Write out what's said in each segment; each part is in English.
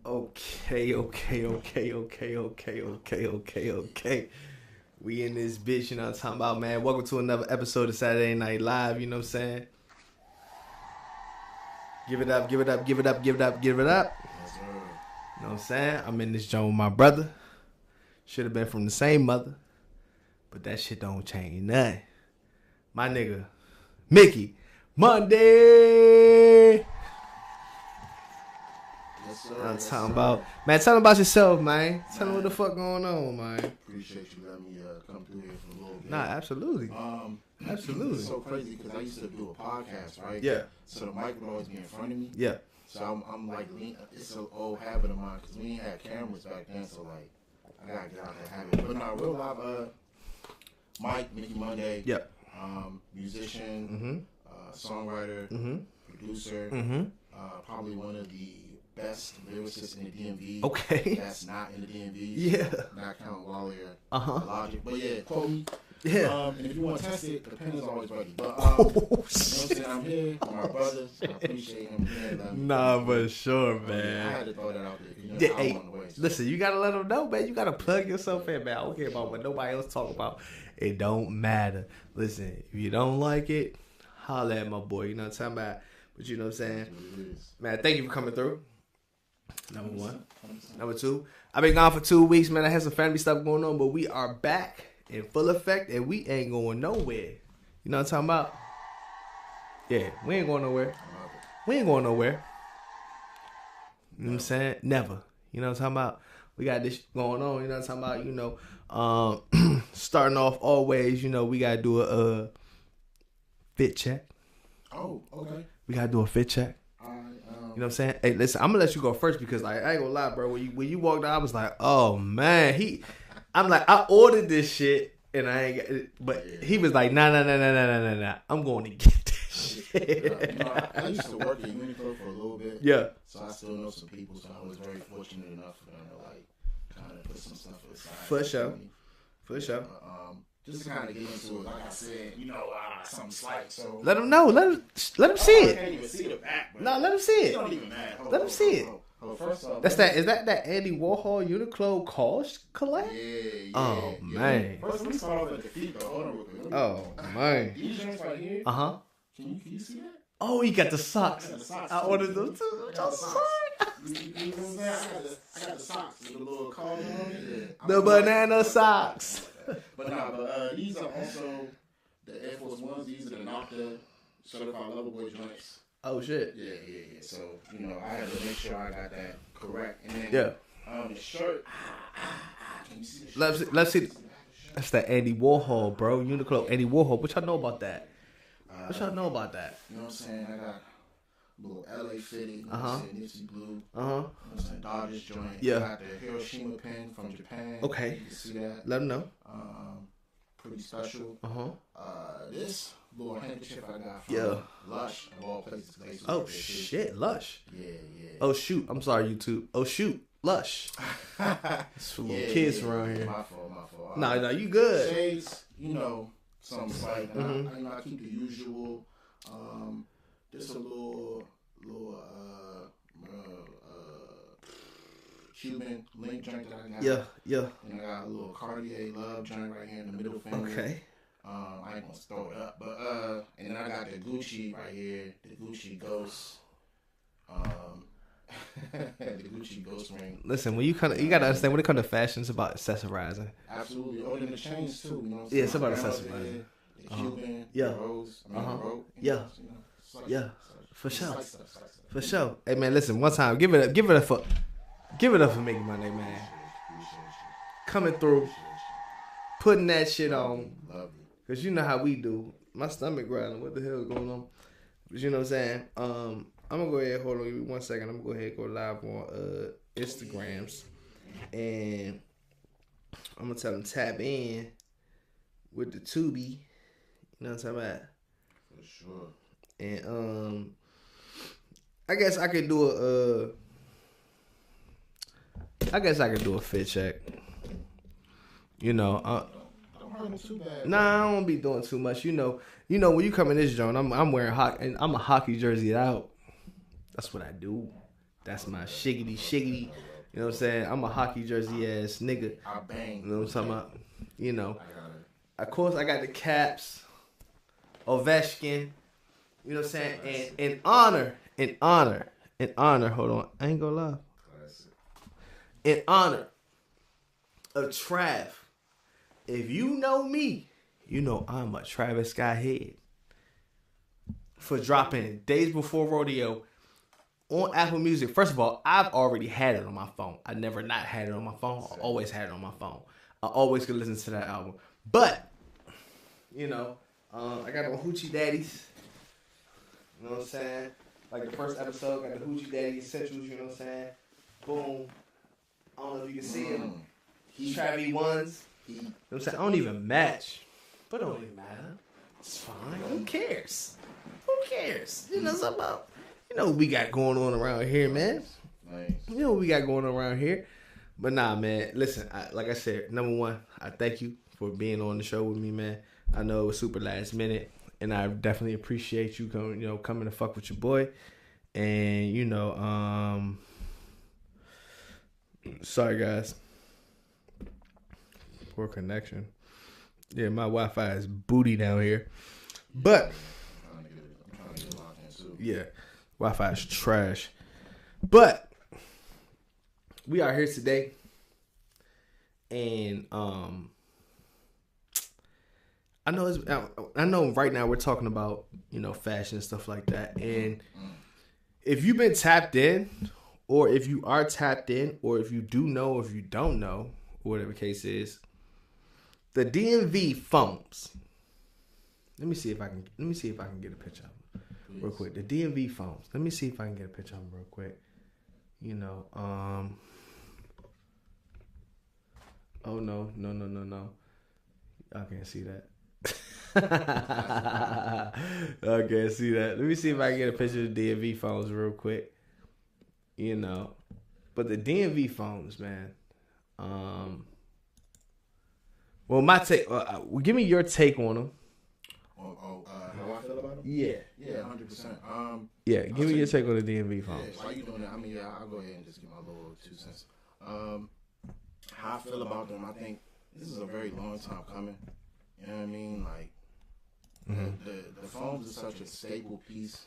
Okay. We in this bitch, you know what I'm talking about, man. Welcome to another episode of Saturday Night Live, you know what I'm saying? Give it up. Yes, sir. You know what I'm saying? I'm in this joint with my brother. Should have been from the same mother. But that shit don't change nothing. My nigga, Mickey, Monday. Yes, sir. I'm talking about, man. Tell them about yourself, man. Tell them what the fuck going on, man. Appreciate you letting me come through here for a little bit. Nah, absolutely. Absolutely. It's so crazy because I used to do a podcast, right? Yeah. So the mic would always be in front of me. Yeah. So I'm like, it's an old habit of mine because we ain't had cameras back then. So like, I gotta get out that habit. But no, real live. Mike, Mickey Monday. Yeah. Musician, songwriter, producer. Probably one of the best lyricists in the DMV. Okay. That's not in the DMV. Yeah. Not counting Warrior. Uh-huh. Logic. But yeah, quote me. Yeah. And if you want to test it, the pen is always ready. But you know what I'm saying? I'm here with my brothers. I appreciate him here. Nah, for sure, man. I had to throw that out there. You know, Yeah, I'm hey, on the way, so. listen, you gotta let them know, man. You gotta plug yourself in, man. I don't care about what nobody else talk about. It don't matter. Listen, if you don't like it, holla at my boy. You know what I'm talking about? But you know what I'm saying? Man, thank you for coming through. Number one. Number two, I've been gone for 2 weeks, man. I had some family stuff going on, but we are back in full effect, and we ain't going nowhere. You know what I'm talking about? Yeah, we ain't going nowhere. We ain't going nowhere. You know what I'm saying? Never. You know what I'm talking about? We got this going on. You know what I'm talking about? You know, starting off always, you know, we got to do a fit check. Oh, okay. We got to do a fit check. You know what I'm saying? Hey, listen, I'm going to let you go first because like, I ain't going to lie, bro. When you walked out, I was like, oh, man. I'm like, I ordered this shit and I ain't got it. But he was like, nah. I'm going to get this shit. I used to work at Uniqlo for a little bit. Yeah. So I still know some people, so I was very fortunate enough for them to like kind of put some stuff aside. For sure. For sure. Just to kind of get into it, like I said, you know, something slight. So Let him know. Let him see I it. can't even see the back. No, let him see It it. don't even matter. Let him see it. First off, Is that Andy Warhol Uniqlo Kosh collab? Yeah. Oh, man. First, let me start off at the feet, though. Hold on real quick. Oh, man. These joints right here. Uh-huh. Can you see that? Oh, he got the socks. I got the socks, I too. ordered them too. I got the socks. You know what I'm saying? I got the socks with a little collar on it. The banana socks. But these are also the Air Force Ones. These are the Nocta certified level boy joints. Oh, shit. Yeah. So, you know, I had to make sure I got that correct. And then, Yeah. the shirt. Can you see the shirt? Let's see. That's that Andy Warhol, bro. Uniqlo Andy Warhol. What y'all know about that? What y'all know about that? You know what I'm saying? I got a little LA fitted. You know Uh-huh. what I'm saying? Nipsey Blue. Uh-huh. You know what I'm saying? Dodgers joint. Yeah. I got the Hiroshima pen from Japan. Okay. You can see that. Let them know. Pretty special. Uh-huh. This little handkerchief I got from Lush of all places. They used to Oh, make that shit. shit. Lush. Yeah. Oh, shoot. I'm sorry, YouTube. Oh, shoot. Lush. It's for little kids around here. My fault. Nah, you good. Shades, you know, something slight. I keep the usual. Just a little Cuban link joint that I got. Yeah. And I got a little Cartier Love joint right here in the middle finger. Okay. I ain't gonna throw it up, but and then I got the Gucci right here, the Gucci Ghost. The Gucci Ghost ring. Listen, you gotta understand when it comes to fashion, it's about accessorizing. Absolutely. Oh, and the chains too. You know what I'm saying? Yeah, it's about My grandmother accessorizing. did The Cuban, Yeah. the Rose, the Rope. Yeah. Slice, Yeah. For slice, sure. slice stuff. For sure. Hey man, listen, one time, give it up for Mickey Monday, man. Coming through, putting that shit on. Love you. Cause you know how we do. My stomach growling. What the hell is going on? But you know what I'm saying? I'm gonna go ahead, hold on, give me 1 second. I'm gonna go ahead and go live on Instagrams. And I'm gonna tell them tap in with the Tubi. You know what I'm talking about? For sure. And I guess I could do a fit check. You know, Don't hurt him too bad. nah, I don't be doing too much. You know, when you come in this joint, I'm wearing I'm a hockey jersey out. That's what I do. That's my shiggity shiggity. You know what I'm saying? I'm a hockey jersey ass nigga. I bang. You know what I'm talking about? You know. Of course, I got the Caps. Ovechkin. You know what I'm saying? And in honor. Hold on. I ain't gonna lie. In honor of Trav. If you know me, you know I'm a Travis Scott head. For dropping Days Before Rodeo on Apple Music. First of all, I've already had it on my phone. I never not had it on my phone. I always had it on my phone. I always could listen to that album. But, you know, I got the Hoochie Daddies. You know what I'm saying? Like the first episode, got the Hoochie Daddy Essentials, you know what I'm saying? Boom. I don't know if you can see him. Travie ones. You know what I'm saying? I don't even match. But it don't even matter. It's fine. Who cares? Who cares? You know something about, you know what we got going on around here, man. Nice. You know what we got going on around here. But nah, man. Listen, like I said, number one, I thank you for being on the show with me, man. I know it was super last minute. And I definitely appreciate you coming to fuck with your boy. And, you know, sorry, guys. Poor connection. Yeah, my Wi-Fi is booty down here. But, I'm trying to get locked in too. yeah, Wi-Fi is trash. But, we are here today. And, I know right now we're talking about, you know, fashion and stuff like that. And if you've been tapped in, or if you are tapped in, or if you do know, or if you don't know, whatever the case is, the DMV Foams. Let me see if I can get a picture of them real quick. The DMV Foams. Let me see if I can get a picture of them real quick. You know, oh no. I can't see that. I can't see that. Let me see if I can get a picture of the DMV Foams real quick. You know, but the DMV Foams, man. Well, my take. Give me your take on them. How I feel about them? Yeah. Yeah, 100%. Yeah, give me your take on the DMV Foams. Yeah, while you doing that, I mean, yeah, I'll go ahead and just give my little 2 cents. How I feel about them, I think this is a very long time coming. You know what I mean? Like, the foams is such a staple piece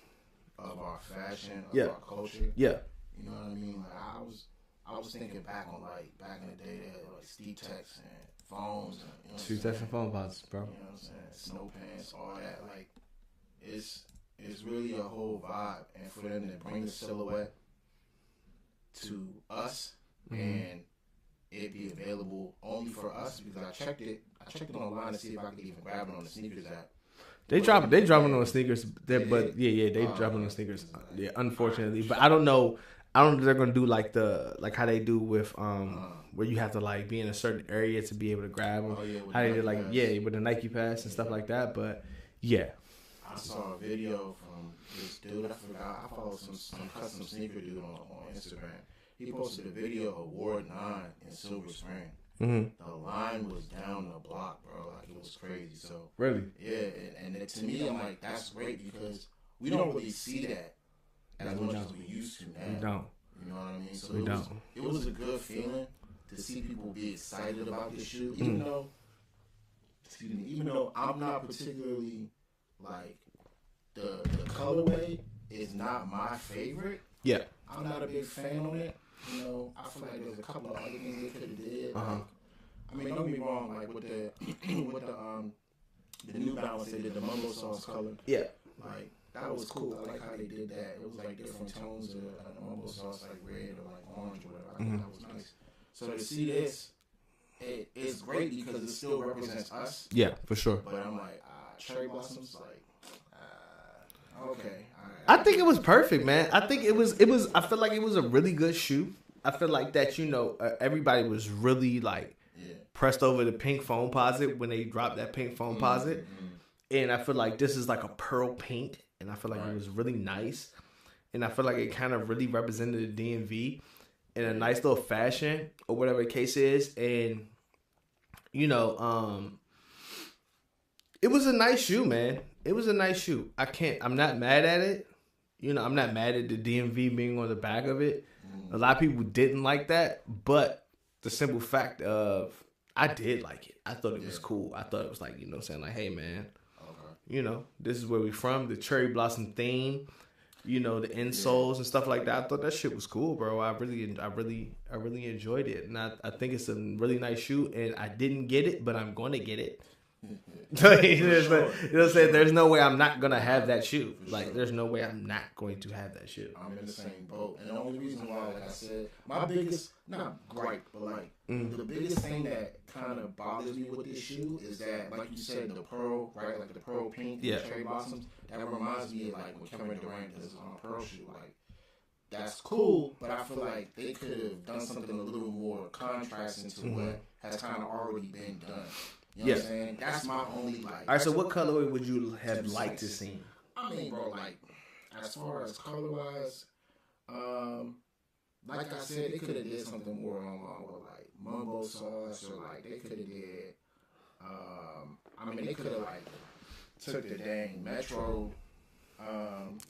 of our fashion, of our culture. Yeah. You know what I mean? Like, I was thinking back on, like, back in the day, they had, like, Steve Tex and phones. And, you know Steve Tex and Foamposites, bro. You know what I'm saying? Snow pants, all that. Like, it's really a whole vibe. And for them to bring the silhouette to us and it be available only for us, because I checked it online to see if I could even grab it on the sneakers app. They dropping on the sneakers, they dropping on the sneakers. Yeah, unfortunately, but I don't know if they're gonna do like how they do with where you have to like be in a certain area to be able to grab them. How they did with the Nike Pass and stuff like that. But yeah, I saw a video from this dude. I forgot. I follow some custom sneaker dude on Instagram. He posted a video of Ward 9 in Silver Spring. The line was down the block, bro. Like, it was crazy. So really, yeah. And to me, I'm like, that's great, because we don't really see that as much as we used to now. We don't. You know what I mean? So it was a good feeling to see people be excited about this shoe, even though I'm not particularly like the colorway is not my favorite. Yeah, I'm not a big fan on it. You know, I feel like there's a couple of other things they could have did. Like, I mean, don't get me wrong. Like with the New Balance, they did the mumbo sauce color. Yeah, like that was cool. I like how they did that. It was like different tones of mumbo sauce, like red or like orange or whatever. I thought that was nice. So to see this, it's great because it still represents us. Yeah, for sure. But I'm like, cherry blossoms, like. Okay. I think it was perfect, man. I think it was. I feel like it was a really good shoe. I feel like that, everybody was really like pressed over the pink Foamposite when they dropped that pink Foamposite, and I feel like this is like a pearl pink, and I feel like it was really nice, and I feel like it kind of really represented the DMV in a nice little fashion or whatever the case is, and it was a nice shoe, man. It was a nice shoe. I'm not mad at it. You know, I'm not mad at the DMV being on the back of it. A lot of people didn't like that, but the simple fact of I did like it. I thought it was cool. I thought it was like, you know what I'm saying? Like, hey, man, you know, this is where we from. The cherry blossom theme, you know, the insoles and stuff like that. I thought that shit was cool, bro. I really enjoyed it. And I think it's a really nice shoe. And I didn't get it, but I'm going to get it. You know what I'm saying? There's no way I'm not gonna have that shoe. Like, there's no way I'm not going to have that shoe. I'm in the same boat, and the only reason why, like I said, my biggest not gripe, but like the biggest thing that kind of bothers me with this shoe is that, like you said, the pearl, right? Like the pearl pink, the cherry blossoms. That reminds me of like when Kevin Durant does his own pearl shoe. Like, that's cool, but I feel like they could have done something a little more contrasting to what has kind of already been done. You know what I'm saying? That's my only, like... All right, so what colorway would you have liked to see? I mean, bro, like, as far as color-wise, like I said, they could have did something more along with, like, mumbo sauce, or, like, they could have did, I mean, they could have, like, took the dang Metro,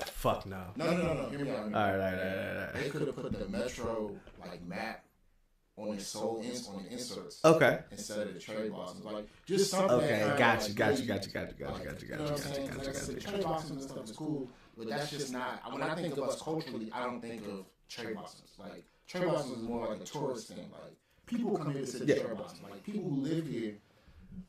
Fuck no. No, hear me out. All right. They could have put the Metro, like, map on the sole on the inserts. Okay. Instead of the cherry blossoms. Like, just something. Okay, got you. You know what I'm saying? Like I said, the cherry blossoms and stuff is cool, but that's just not, when I think of us culturally, I don't think of cherry blossoms. Like, cherry blossoms is more like a tourist thing. Like, people come here to see cherry blossoms. Like, people who live here,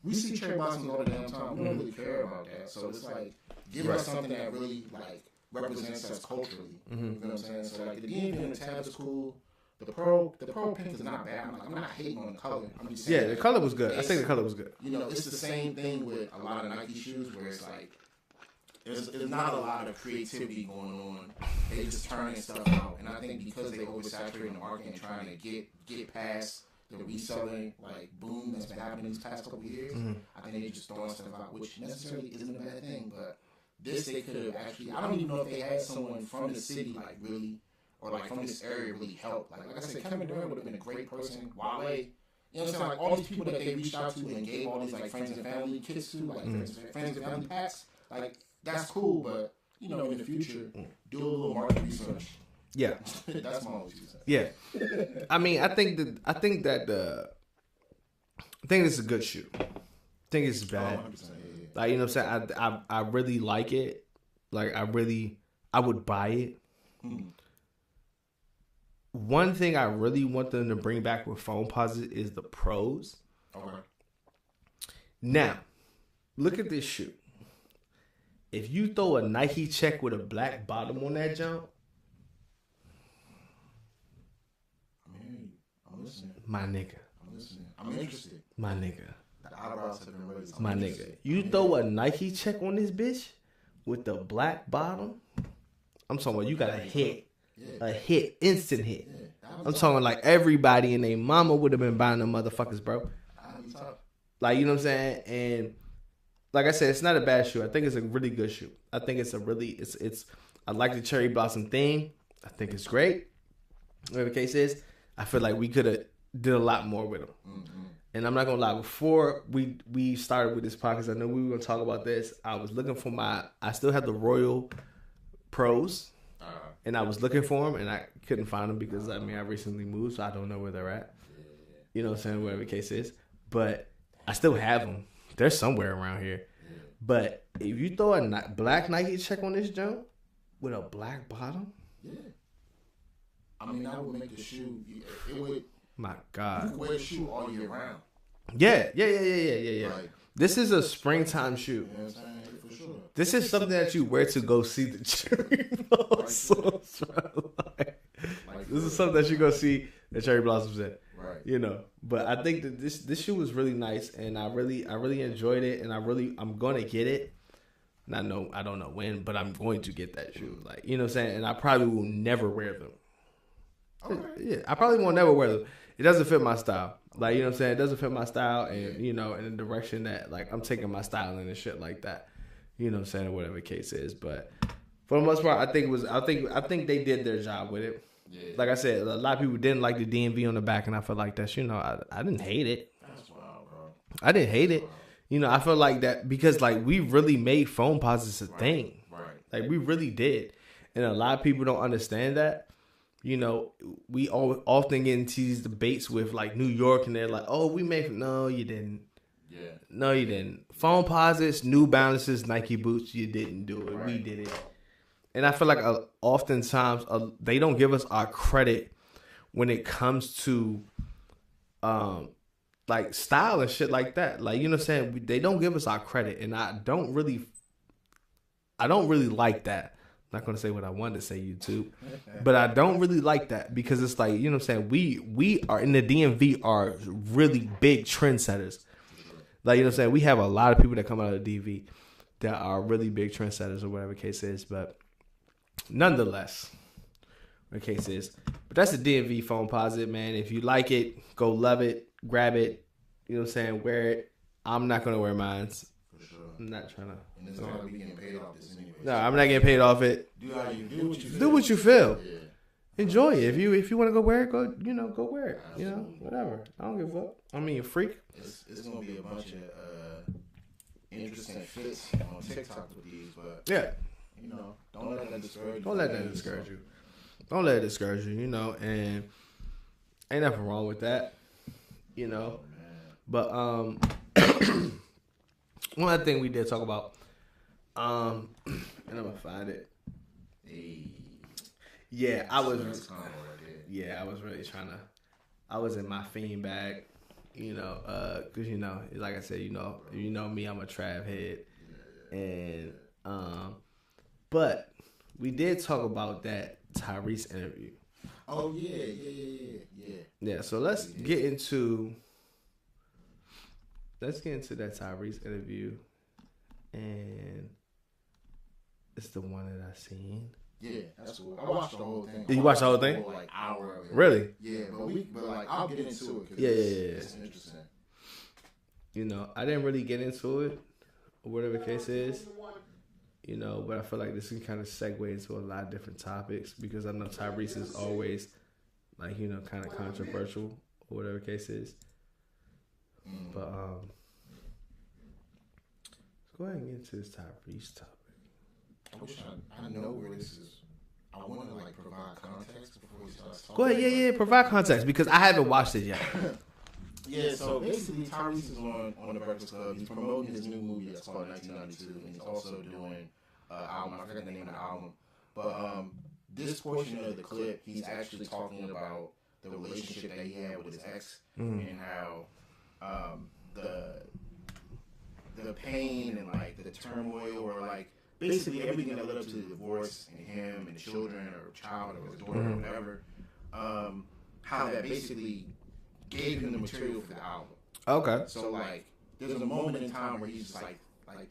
we see cherry blossoms all the damn time. We don't really care about that. So it's like, give us something that really, like, represents us culturally. You know what I'm saying? So, like, the DMV and the tab is cool. The pearl pink is not bad. I'm not hating on the color. I'm just saying, the color was good. I think the color was good. You know, it's the same thing with a lot of Nike shoes where it's like, there's not a lot of creativity going on. They just turning stuff out. And I think because they oversaturate the market and trying to get past the reselling, like, boom that's been happening these past couple of years, I think they're just throwing stuff out, which necessarily isn't a bad thing. But this, they could have actually, I don't even know if they had someone from the city, like, really, or like from this area really help. Like I said, Kevin Durant would have been a great person. Wale, you know what I'm saying? Like, all these people that they reached out to and gave all these, like, friends and family kits to, like friends and family packs. Like, that's cool, but you know, in the future, do a little market research. Yeah, that's my only reason. Yeah, I mean, I think this is a good shoe. I think it's bad. 100%, yeah. Like, you know what I'm saying? I really like it. Like, I would buy it. One thing I really want them to bring back with Foamposites is the pros. Okay. Now, look at this shoe. If you throw a Nike check with a black bottom on that jump, I'm listening. My nigga. I'm listening. I'm interested. My nigga. The eyebrows have been raised. My nigga. You throw a Nike check on this bitch with the black bottom, I'm talking about you got a hit. A hit, instant hit. I'm talking like everybody and their mama would have been buying them motherfuckers, bro. Like, you know what I'm saying? And like I said, it's not a bad shoe. I think it's a really good shoe. I think it's a really, it's I like the cherry blossom theme. I think it's great. Whatever the case is, I feel like we could have did a lot more with them. And I'm not gonna lie, before we started with this podcast, I know we were gonna talk about this. I was looking for I still have the Royal Pros. And I was looking for them, and I couldn't find them because, I mean, I recently moved, so I don't know where they're at. You know what I'm saying? Whatever the case is. But I still have them. They're somewhere around here. But if you throw a black Nike check on this jump with a black bottom. I mean, that would make the shoe. It would. My God. You could wear the shoe all year round. Yeah. Like, this is a springtime shoe. You know what I'm saying? For sure. This is something that you wear to go see the cherry blossoms. This is something that you go see the cherry blossoms in. Right. You know, but I think that this shoe was really nice, and I really enjoyed it, and I'm gonna get it. And I don't know when, but I'm going to get that shoe. Like, you know what I'm saying? And I probably will never wear them. Okay. Yeah, I probably won't never wear them. It doesn't fit my style. Like, you know what I'm saying? It doesn't fit my style, and you know, in the direction that, like, I'm taking my styling and shit like that. You know what I'm saying? Whatever the case is, but for the most part, I think they did their job with it. Yeah. Like I said, a lot of people didn't like the DMV on the back, and I feel like that's, you know, I didn't hate it. That's wild, bro. I didn't hate it. You know, I feel like that because, like, we really made Foamposites a thing. Right. Like, we really did. And a lot of people don't understand that. You know, we often get into these debates with like New York, and they're like, "Oh, we made." No, you didn't. Yeah. No, you didn't. Foamposites, New Balances, Nike boots. You didn't do it. Right. We did it. And I feel like oftentimes they don't give us our credit when it comes to like style and shit like that. Like, you know what I'm saying? They don't give us our credit, and I don't really like that. I'm not going to say what I wanted to say, YouTube, but I don't really like that because it's like, you know what I'm saying? We are in the DMV are really big trendsetters. Like, you know what I'm saying? We have a lot of people that come out of the DMV that are really big trendsetters or whatever the case is, but nonetheless, the case is. But that's the DMV Foamposite, man. If you like it, go love it, grab it, you know what I'm saying? Wear it. I'm not going to wear mine. For sure. I'm not trying to. And it's not like we getting paid off this anyway. No, I'm not getting paid off it. Do how you do what you feel. Do what you feel. Yeah. Enjoy it. If you want to go wear it, go wear it. Absolutely. You know, whatever. I don't give a fuck. I mean, a freak. It's gonna be a bunch of interesting fits on TikTok with these, but Yeah. you know, don't let that discourage you. Don't let that discourage you. Don't let it discourage you. You know, and ain't nothing wrong with that. You know, but one other thing we did talk about, and I'm gonna find it. Yeah, I was really trying to. I was in my fiend bag, you know, cause you know, like I said, you know me, I'm a trap head, and but we did talk about that Tyrese interview. Oh yeah. Yeah, so let's get into that Tyrese interview, and it's the one that I seen. Yeah, that's cool. I watched the whole thing. Did you watch the whole thing? Like hour of it. Really? Yeah, but like I'll get into it. Yeah. It's interesting. You know, I didn't really get into it, or whatever the case is. You know, but I feel like this can kind of segue into a lot of different topics because I know Tyrese is always, like, you know, kind of controversial, or whatever the case is. But let's go ahead and get into this Tyrese topic. I wish I know where this is. I want to like provide context before we start talking. Go ahead, yeah, provide context because I haven't watched it yet. Yeah, so basically Tyrese is on the Breakfast Club. He's promoting his new movie that's called 1992, and he's also doing an album. I forget the name of the album, but this portion of the clip, he's actually talking about the relationship that he had with his ex and how the pain and like the turmoil or like. Basically, everything that led up to the divorce and him and the children or child or his daughter or whatever, how that basically gave him the material for the album. Okay. So, like, there's a moment in time where he's just like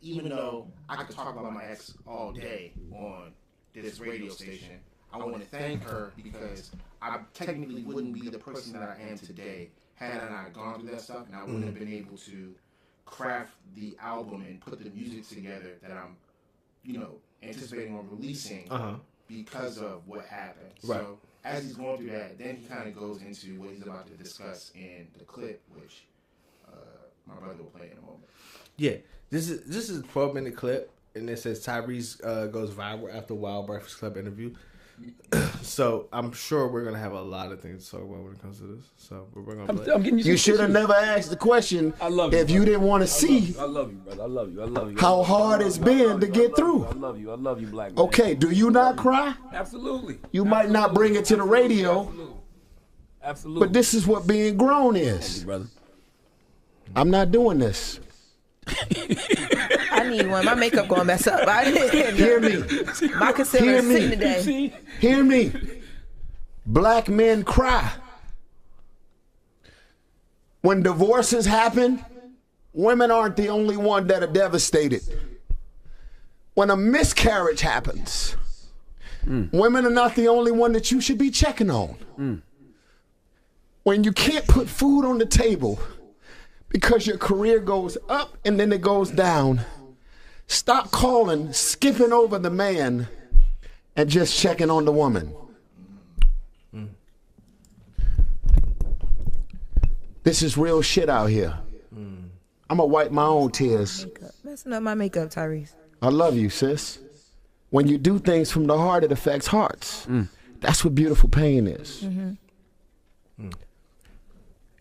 even though I could talk about my ex all day on this radio station, I want to thank her because I technically wouldn't be the person that I am today had I not gone through that stuff, and I wouldn't have been able to craft the album and put the music together that I'm anticipating on releasing because of what happened. Right. So as he's going through that, then he kind of goes into what he's about to discuss in the clip, which my brother will play in a moment. Yeah, this is a 12-minute clip, and it says Tyrese goes viral after Wild Breakfast Club interview. So I'm sure we're gonna have a lot of things to talk about when it comes to this. So we're gonna play. You should have never asked the question. I love you, if you didn't want to see. I love you, brother. I love you. How hard it's been to get through. I love you, black man. Okay, do you not cry? Absolutely. You might not bring it to the radio. Absolutely. But this is what being grown is. Thank you, brother. I'm not doing this. I need one. My makeup going to mess up. Hear me. My concealer is sitting today. Hear me. Black men cry. When divorces happen, women aren't the only one that are devastated. When a miscarriage happens, women are not the only one that you should be checking on. When you can't put food on the table because your career goes up and then it goes down, stop calling, skipping over the man, and just checking on the woman. This is real shit out here. I'm gonna wipe my own tears. Messing up my makeup, Tyrese. I love you, sis. When you do things from the heart, it affects hearts. That's what beautiful pain is.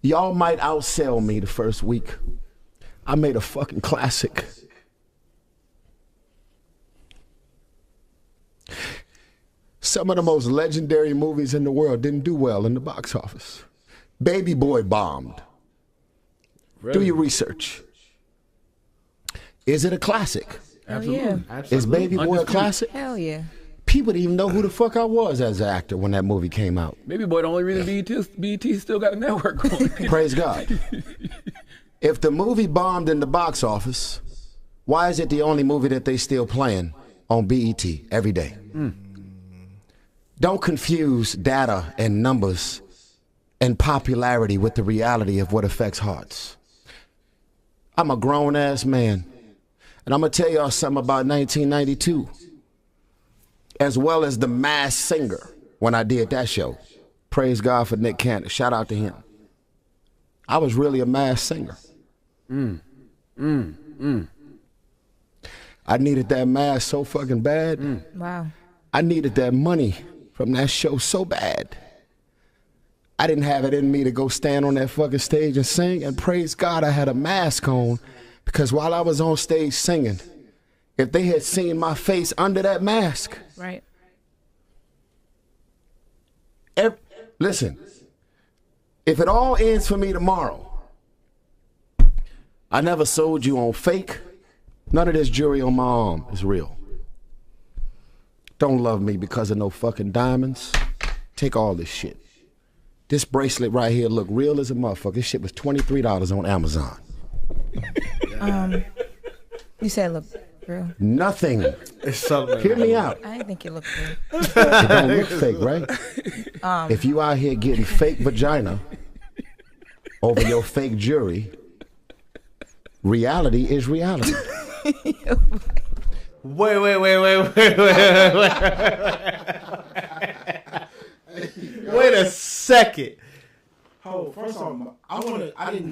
Y'all might outsell me the first week. I made a fucking classic. Some of the most legendary movies in the world didn't do well in the box office. Baby Boy bombed. Really? Do your research. Is it a classic? Absolutely. Yeah. Is Baby Boy a classic? Hell yeah. People didn't even know who the fuck I was as an actor when that movie came out. Baby Boy, the only reason BET still got a network going. Praise God. If the movie bombed in the box office, why is it the only movie that they still playing on BET every day? Don't confuse data and numbers and popularity with the reality of what affects hearts. I'm a grown-ass man, and I'm going to tell y'all something about 1992, as well as The Masked Singer when I did that show. Praise God for Nick Cannon. Shout out to him. I was really a masked singer. I needed that mask so fucking bad. Wow. I needed that money from that show so bad. I didn't have it in me to go stand on that fucking stage and sing, and praise God I had a mask on, because while I was on stage singing, if they had seen my face under that mask, Right. listen, if it all ends for me tomorrow, I never sold you on fake. None of this jewelry on my arm is real. Don't love me because of no fucking diamonds. Take all this shit. This bracelet right here look real as a motherfucker. This shit was $23 on Amazon. You said look real. Nothing. It's something. Hear me out. I didn't think it looked real. It don't look fake, right? If you out here getting fake vagina over your fake jewelry, reality is reality. Wait a second. Oh, first off,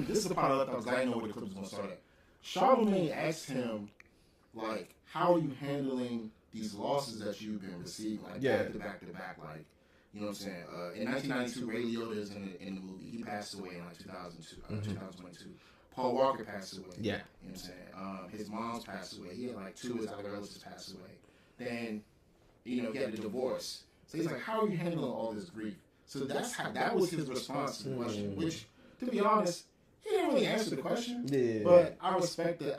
this is the part I left out because I didn't know where the clip was going to start at. Charlamagne asked him, like, how are you handling these losses that you've been receiving, like, back to back to back, like, you know what I'm saying? In 1992, Ray Liotta is in the movie. He passed away in, like, 2022. Paul Walker passed away. Yeah. You know what I'm saying? His mom's passed away. He had, like, two of his other relatives pass away. Then, you know, he had a divorce. So he's like, how are you handling all this grief? So that was his response to the question, which, to be honest, he didn't really answer the question. Yeah. But I respect the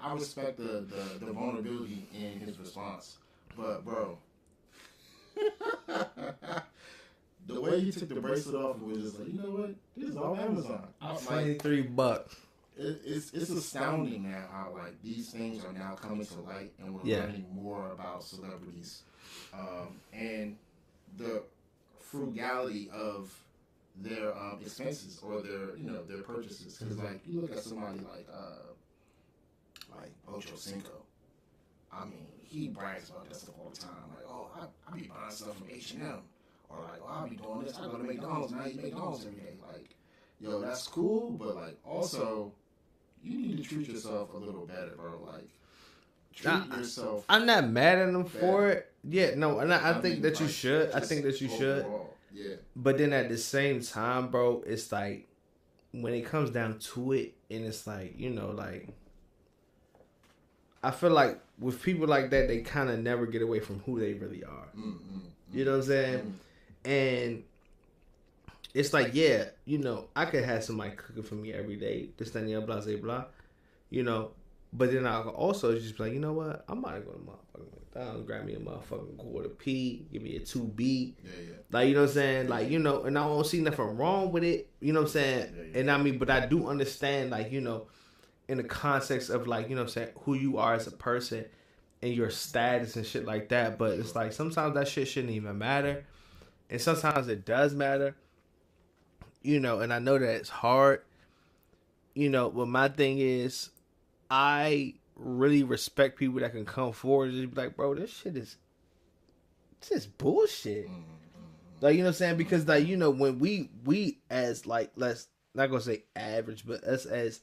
vulnerability in his response. But bro, the way he took the bracelet off was just like, you know what? This is all Amazon. $23. It's astounding now how like these things are now coming to light, and we're learning more about celebrities, and the frugality of their expenses or their purchases. Because like you look at somebody like Ocho Cinco. I mean, he brags about that stuff all the time. Like, oh, I be buying stuff from H&M, or like, oh, I be doing this. I go to McDonald's and I eat McDonald's every day. Like, yo, that's cool, but like also, you need to treat yourself a little better, bro. Like, treat yourself. I'm not mad at him for it. Yeah, no, and I think that you should. I think that you should. Yeah. But then at the same time, bro, it's like when it comes down to it, and it's like, you know, like I feel like with people like that, they kind of never get away from who they really are. You know what I'm saying? And it's like, yeah, you know, I could have somebody cooking for me every day, this, that, and the other, blah, blah, blah, you know. But then I could also just be like, you know what? I'm about to go to motherfucking McDonald's, grab me a motherfucking quarter P, give me a 2B. Yeah. Like, you know what I'm saying? Like, you know, and I don't see nothing wrong with it. You know what I'm saying? Yeah. And I mean, but I do understand, like, you know, in the context of, like, you know what I'm saying, who you are as a person and your status and shit like that. But it's like, sometimes that shit shouldn't even matter. And sometimes it does matter. You know, and I know that it's hard. You know, but my thing is, I really respect people that can come forward and just be like, bro, this is bullshit. Like, you know what I'm saying? Because, like, you know, when we as, like, let's not gonna say average, but us as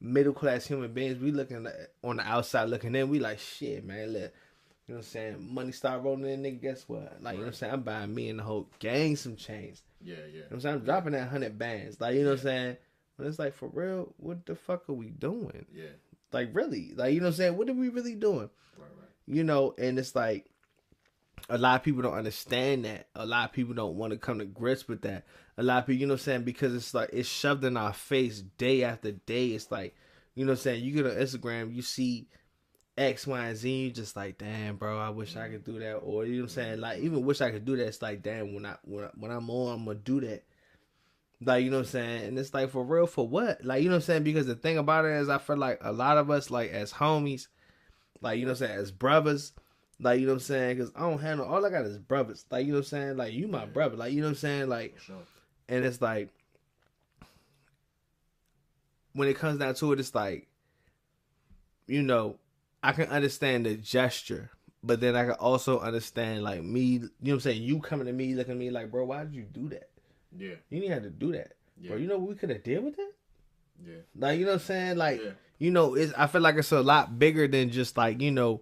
middle class human beings, we looking on the outside looking in, we like, shit, man, look, You know what I'm saying? Money start rolling in, nigga, guess what? Like, you know what I'm saying? I'm buying me and the whole gang some chains. Yeah. You know what I'm saying? I'm dropping that 100 bands. Like, you know what I'm saying? But it's like, for real, what the fuck are we doing? Yeah. Like, really? Like, you know what I'm saying? What are we really doing? Right. You know, and it's like, a lot of people don't understand that. A lot of people don't want to come to grips with that. A lot of people, you know what I'm saying? Because it's like, it's shoved in our face day after day. It's like, you know what I'm saying? You get on Instagram, you see X, Y, and Z, you just like, damn, bro, I wish I could do that. Or, you know what I'm saying? Like, even wish I could do that. It's like, damn, when I'm on, I'm going to do that. Like, you know what I'm saying? And it's like, for real, for what? Like, you know what I'm saying? Because the thing about it is, I feel like a lot of us, like, as homies, like, you know what I'm saying, as brothers, like, you know what I'm saying? Because I don't handle, all I got is brothers. Like, you know what I'm saying? Like, you my brother. Like, you know what I'm saying? Like, Sure. and it's like, when it comes down to it, it's like, you know, I can understand the gesture, but then I can also understand, like, me, you know what I'm saying? You coming to me, looking at me like, bro, why did you do that? Yeah. You didn't have to do that. Yeah. Bro, you know what we could have did with that? Yeah. Like, you know what I'm saying? Like, Yeah. you know, I feel like it's a lot bigger than just, like, you know,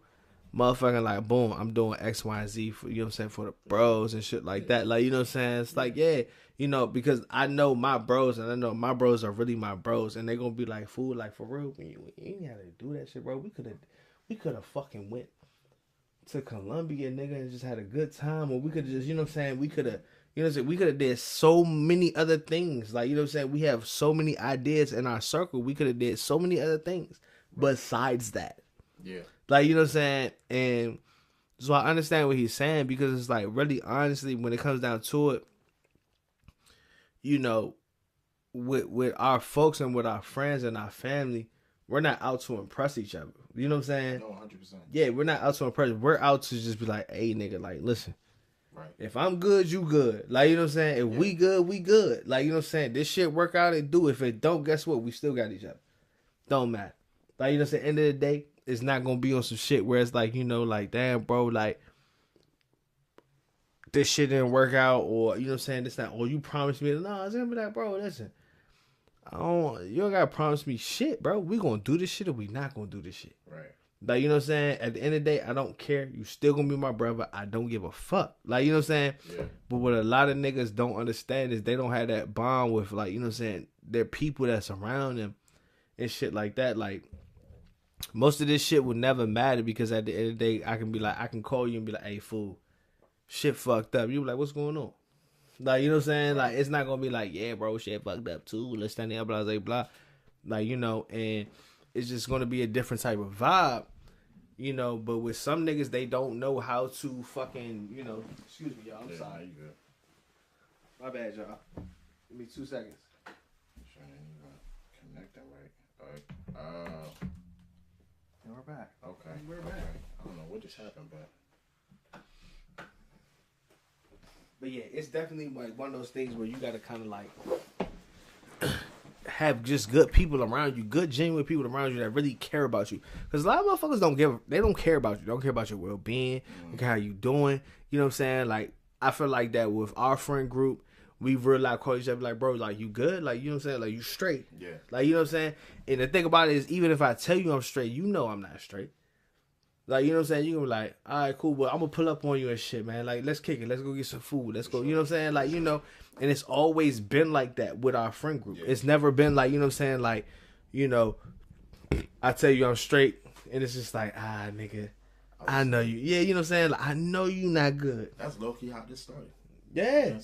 motherfucking, like, boom, I'm doing X, Y, and Z for, you know what I'm saying, for the bros and shit like that. Like, you know what I'm saying? It's like, yeah, you know, because I know my bros, and I know my bros are really my bros, and they gonna be like, fool, like, for real, you ain't had to do that shit, bro. We could have fucking went to Colombia, nigga, and just had a good time, or we could have just, you know what I'm saying, we could have, you know what I'm saying, we could have did so many other things. Like, you know what I'm saying, we have so many ideas in our circle, we could have did so many other things besides that. Yeah. Like, you know what I'm saying? And so I understand what he's saying, because it's like, really, honestly, when it comes down to it, you know, with our folks and with our friends and our family, we're not out to impress each other. You know what I'm saying? No, 100%. Yeah, we're not out to impress. We're out to just be like, hey, nigga, like, listen. Right. If I'm good, you good. Like, you know what I'm saying? If we good, we good. Like, you know what I'm saying? This shit work out, it do. If it don't, guess what? We still got each other. Don't matter. Like, you know what I'm saying? End of the day, it's not going to be on some shit where it's like, you know, like, damn, bro, like, this shit didn't work out, or, you know what I'm saying, this not, or you promised me, no, it's gonna be like, bro, listen, you don't gotta promise me shit, bro. We gonna do this shit, or we not gonna do this shit. Right. Like, you know what I'm saying, at the end of the day, I don't care. You still gonna be my brother. I don't give a fuck. Like, you know what I'm saying? Yeah. But what a lot of niggas don't understand is they don't have that bond with, like, you know what I'm saying, their people that's around them and shit like that. Like, most of this shit will never matter, because at the end of the day, I can be like, I can call you and be like, hey, fool, shit fucked up. You be like, what's going on? Like, you know what I'm saying? Like, it's not gonna be like, yeah, bro, shit fucked up too. Let's stand there, blah, blah, blah. Like, you know, and it's just gonna be a different type of vibe, you know. But with some niggas, they don't know how to fucking, you know. Excuse me, y'all. I'm sorry. You good. My bad, y'all. Give me 2 seconds. Sure, you connect that right. All right. And we're back. Okay. We're Okay. back. I don't know what just happened, but. But yeah, it's definitely like one of those things where you gotta kind of like have just good people around you, good genuine people around you that really care about you. Because a lot of motherfuckers don't care about you. They don't care about your well being, don't care how you doing. You know what I'm saying? Like, I feel like that with our friend group, we really like call each other like, bro, like, you good? Like, you know what I'm saying? Like, you straight? Yeah. Like, you know what I'm saying? And the thing about it is, even if I tell you I'm straight, you know I'm not straight. Like, you know what I'm saying? You gonna be like, all right, cool, but I'm gonna pull up on you and shit, man. Like, let's kick it. Let's go get some food. Let's go. You know what I'm saying? Like, you know, and it's always been like that with our friend group. Yeah. It's never been like, you know what I'm saying? Like, you know, I tell you I'm straight, and it's just like, nigga, I know you. Yeah, you know what I'm saying? Like, I know you not good. That's low-key how this started. Yeah.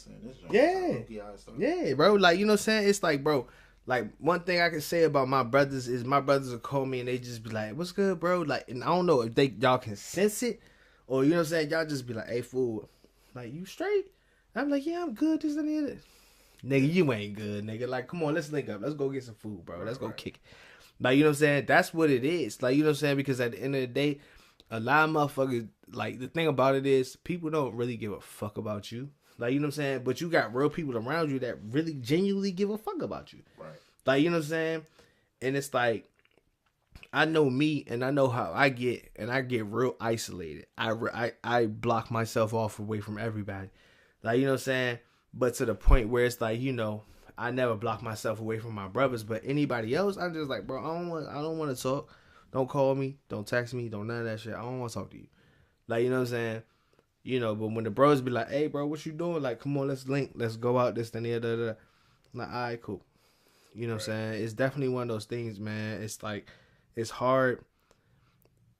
Yeah, bro. Like, you know what I'm saying? It's like, bro, like, one thing I can say about my brothers is my brothers will call me and they just be like, what's good, bro? Like, and I don't know if y'all can sense it, or, you know what I'm saying, y'all just be like, hey, fool, like, you straight? I'm like, yeah, I'm good, this and that. Nigga, you ain't good, nigga. Like, come on, let's link up. Let's go get some food, bro. Let's go kick it. Like, you know what I'm saying? That's what it is. Like, you know what I'm saying? Because at the end of the day, a lot of motherfuckers, like, the thing about it is, people don't really give a fuck about you. Like, you know what I'm saying? But you got real people around you that really genuinely give a fuck about you. Right. Like, you know what I'm saying? And it's like, I know me, and I know how I get, and I get real isolated. I block myself off away from everybody. Like, you know what I'm saying? But to the point where it's like, you know, I never block myself away from my brothers, but anybody else, I'm just like, bro, I don't want to talk. Don't call me. Don't text me. Don't none of that shit. I don't want to talk to you. Like, you know what I'm saying? You know, but when the bros be like, hey, bro, what you doing? Like, come on, let's link. Let's go out, this, and the other. I'm like, all right, cool. You know what I'm saying? It's definitely one of those things, man. It's like, it's hard.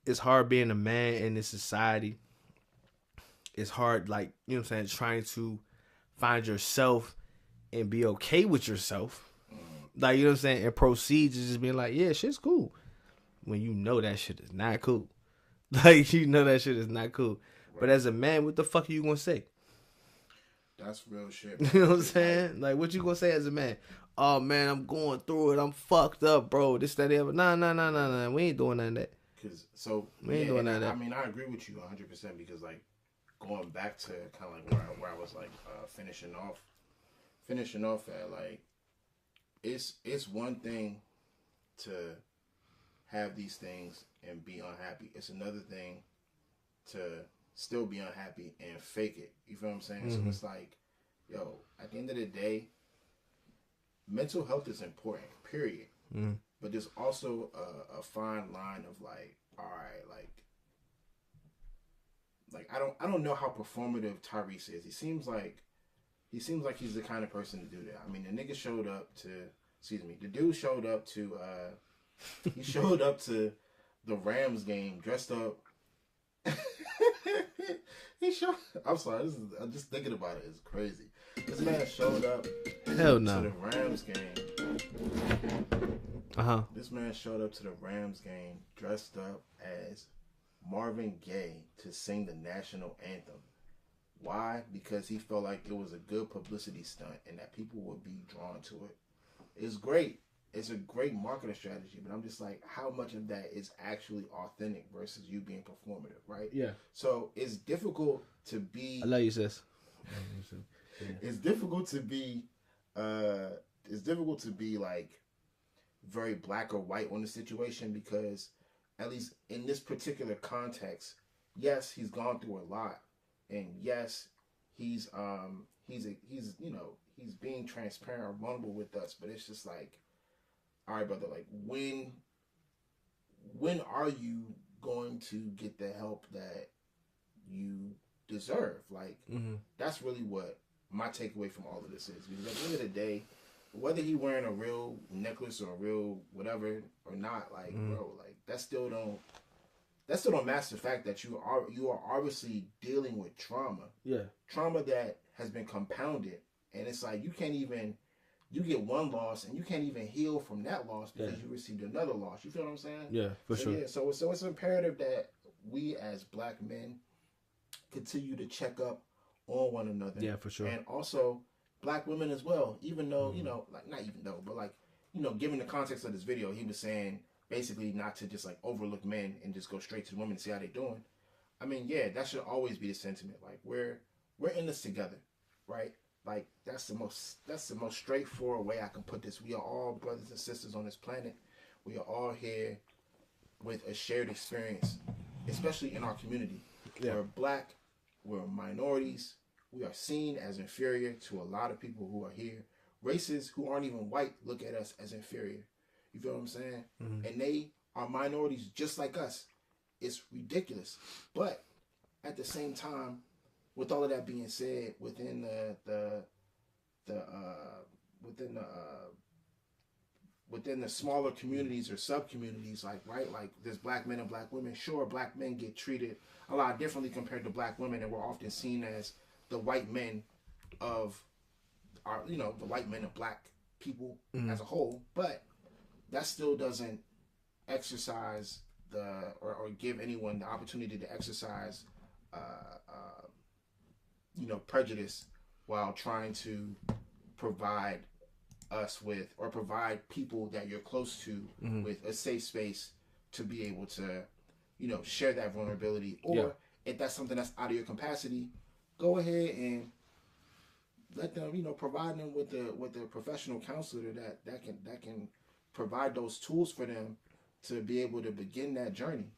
It's hard being a man in this society. It's hard, like, you know what I'm saying, trying to find yourself and be okay with yourself. Like, you know what I'm saying? And proceed to just being like, yeah, shit's cool. When you know that shit is not cool. Like, you know that shit is not cool. Right. But as a man, what the fuck are you going to say? That's real shit. You know what I'm saying? Like, what you going to say as a man? Oh, man, I'm going through it. I'm fucked up, bro. This, that, the other. Nah. We ain't doing none of that. We ain't doing none of that. I mean, I agree with you 100% because, like, going back to kind of like where I was, like, finishing off at, like, it's one thing to have these things and be unhappy. It's another thing to still be unhappy and fake it. You feel what I'm saying? So it's like, yo, at the end of the day, mental health is important, period. But there's also a fine line of like, all right, like I don't know how performative Tyrese is. He seems like he's the kind of person to do that. I mean, the dude showed up to he showed up to the Rams game dressed up. I'm sorry, I'm just thinking about it. It's crazy. This man showed up to the Rams game. This man showed up to the Rams game dressed up as Marvin Gaye to sing the national anthem. Why? Because he felt like it was a good publicity stunt and that people would be drawn to it. It's great. It's a great marketing strategy, but I'm just like, how much of that is actually authentic versus you being performative, right? Yeah. So it's difficult to be. I love you, sis. It's difficult to be. It's difficult to be like very black or white on the situation because, at least in this particular context, yes, he's gone through a lot, and yes, he's being transparent or vulnerable with us, but it's just like, all right, brother, like when are you going to get the help that you deserve? Like, that's really what my takeaway from all of this is. Because at the end of the day, whether he wearing a real necklace or a real whatever or not, like, bro, like that still don't mask the fact that you are obviously dealing with trauma. Yeah. Trauma that has been compounded. And it's like you get one loss and you can't even heal from that loss because you received another loss. You feel what I'm saying? Yeah, for sure. Yeah, so it's imperative that we as black men continue to check up on one another. Yeah, for sure. And also black women as well. Even though, given the context of this video, he was saying basically not to just like overlook men and just go straight to the women and see how they're doing. I mean, yeah, that should always be the sentiment. Like we're in this together, right? Like that's the most straightforward way I can put this. We are all brothers and sisters on this planet. We are all here with a shared experience, especially in our community. Yeah. We're black, we're minorities, we are seen as inferior to a lot of people who are here. Races who aren't even white look at us as inferior. You feel what I'm saying? And they are minorities just like us. It's ridiculous. But at the same time, with all of that being said, within the smaller communities or sub communities, like there's black men and black women. Sure, black men get treated a lot differently compared to black women, and we're often seen as the white men of our, the white men of black people as a whole. But that still doesn't exercise or give anyone the opportunity to exercise prejudice while trying to provide us with, or provide people that you're close to with a safe space to be able to, share that vulnerability. Or if that's something that's out of your capacity, go ahead and let them, provide them with the professional counselor that can provide those tools for them to be able to begin that journey.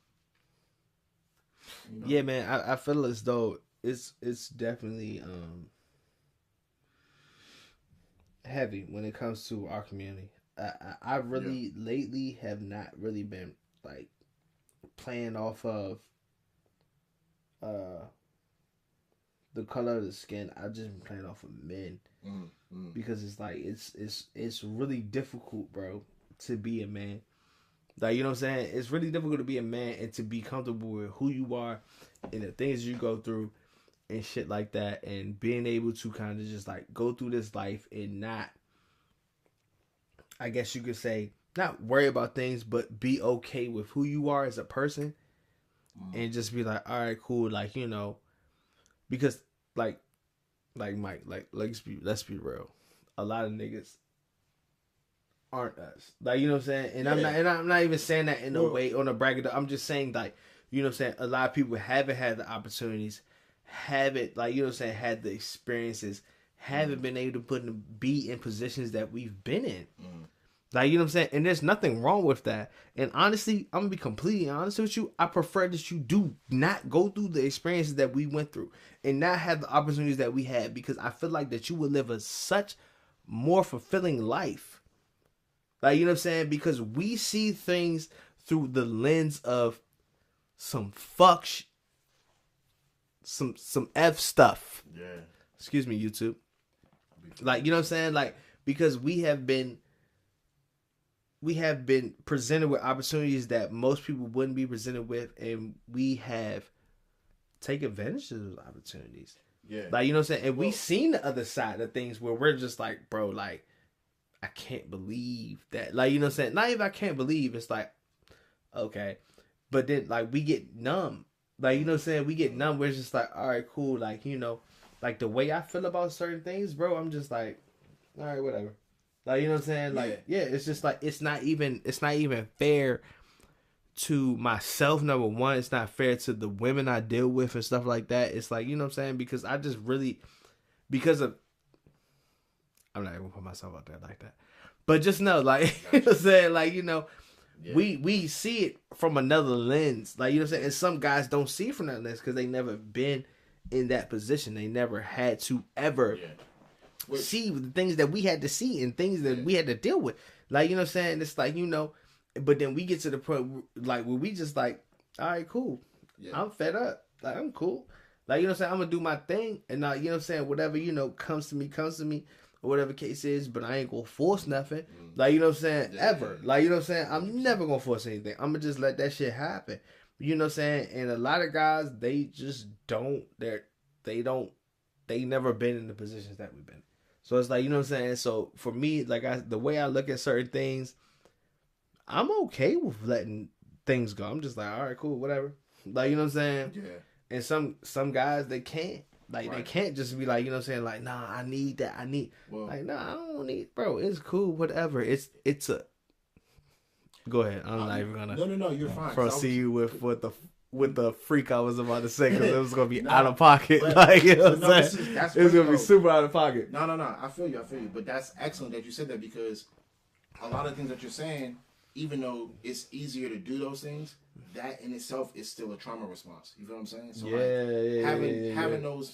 Yeah, man, I feel as though it's definitely heavy when it comes to our community. I really lately have not really been like playing off of the color of the skin, I've just been playing off of men. Because it's like it's really difficult, bro, to be a man. Like, you know what I'm saying? It's really difficult to be a man and to be comfortable with who you are and the things you go through and shit like that, and being able to kind of just like go through this life and not, I guess you could say, not worry about things, but be okay with who you are as a person, and just be like, all right, cool, like, you know, because like Mike, like let's be real, a lot of niggas aren't us, like, you know what I'm saying, and I'm not even saying that in a way on a bracket. I'm just saying, like, you know what I'm saying, a lot of people haven't had the opportunities, haven't, like, you know what I'm saying, had the experiences, haven't been able to be in positions that we've been in. Like, you know what I'm saying? And there's nothing wrong with that. And honestly, I'm going to be completely honest with you. I prefer that you do not go through the experiences that we went through and not have the opportunities that we had, because I feel like that you would live a such more fulfilling life. Like, you know what I'm saying? Because we see things through the lens of some some F stuff. Yeah. Excuse me, YouTube. Like, you know what I'm saying? Like, because we have been presented with opportunities that most people wouldn't be presented with, and we have taken advantage of those opportunities. Yeah. Like, you know what I'm saying? And we've seen the other side of things where we're just like, bro, like, I can't believe that. Like, you know what I'm saying? Not even I can't believe, it's like, okay. But then, like, we get numb. Like, you know what I'm saying? We get numb. We're just like, all right, cool. Like, you know, like the way I feel about certain things, bro, I'm just like, all right, whatever. Like, you know what I'm saying? Like, yeah, it's just like, it's not even fair to myself, number one. It's not fair to the women I deal with and stuff like that. It's like, you know what I'm saying? Because I just really, because of, I'm not even gonna put myself out there like that. But just know, like, you know what I'm saying? Like, you know, we see it from another lens. Like, you know what I'm saying? And some guys don't see it from that lens because they never been in that position. They never had to ever see the things that we had to see and things that we had to deal with. Like, you know what I'm saying? It's like, you know, but then we get to the point, like, where we just like, all right, cool. I'm fed up. Like, I'm cool. Like, you know what I'm saying? I'm going to do my thing. And now, you know what I'm saying? Whatever, you know, comes to me. Or whatever case is, but I ain't gonna force nothing. Like, you know what I'm saying? Ever. Like, you know what I'm saying? I'm never gonna force anything. I'm gonna just let that shit happen. You know what I'm saying? And a lot of guys, they just don't, they never been in the positions that we've been. So it's like, you know what I'm saying? So for me, like, the way I look at certain things, I'm okay with letting things go. I'm just like, all right, cool, whatever. Like, you know what I'm saying? Yeah. And some guys, they can't. Like, they can't just be like, you know what I'm saying? Like, nah, I need that. Like, nah, I don't need, bro. It's cool, whatever. It's a. Go ahead. I'm not even gonna. No, you're fine. Proceed with the freak I was about to say, because it was gonna be out of pocket. But, like, you know what I'm saying? It was gonna be super out of pocket. No. I feel you. But that's excellent that you said that, because a lot of things that you're saying, even though it's easier to do those things, that in itself is still a trauma response. You feel what I'm saying? So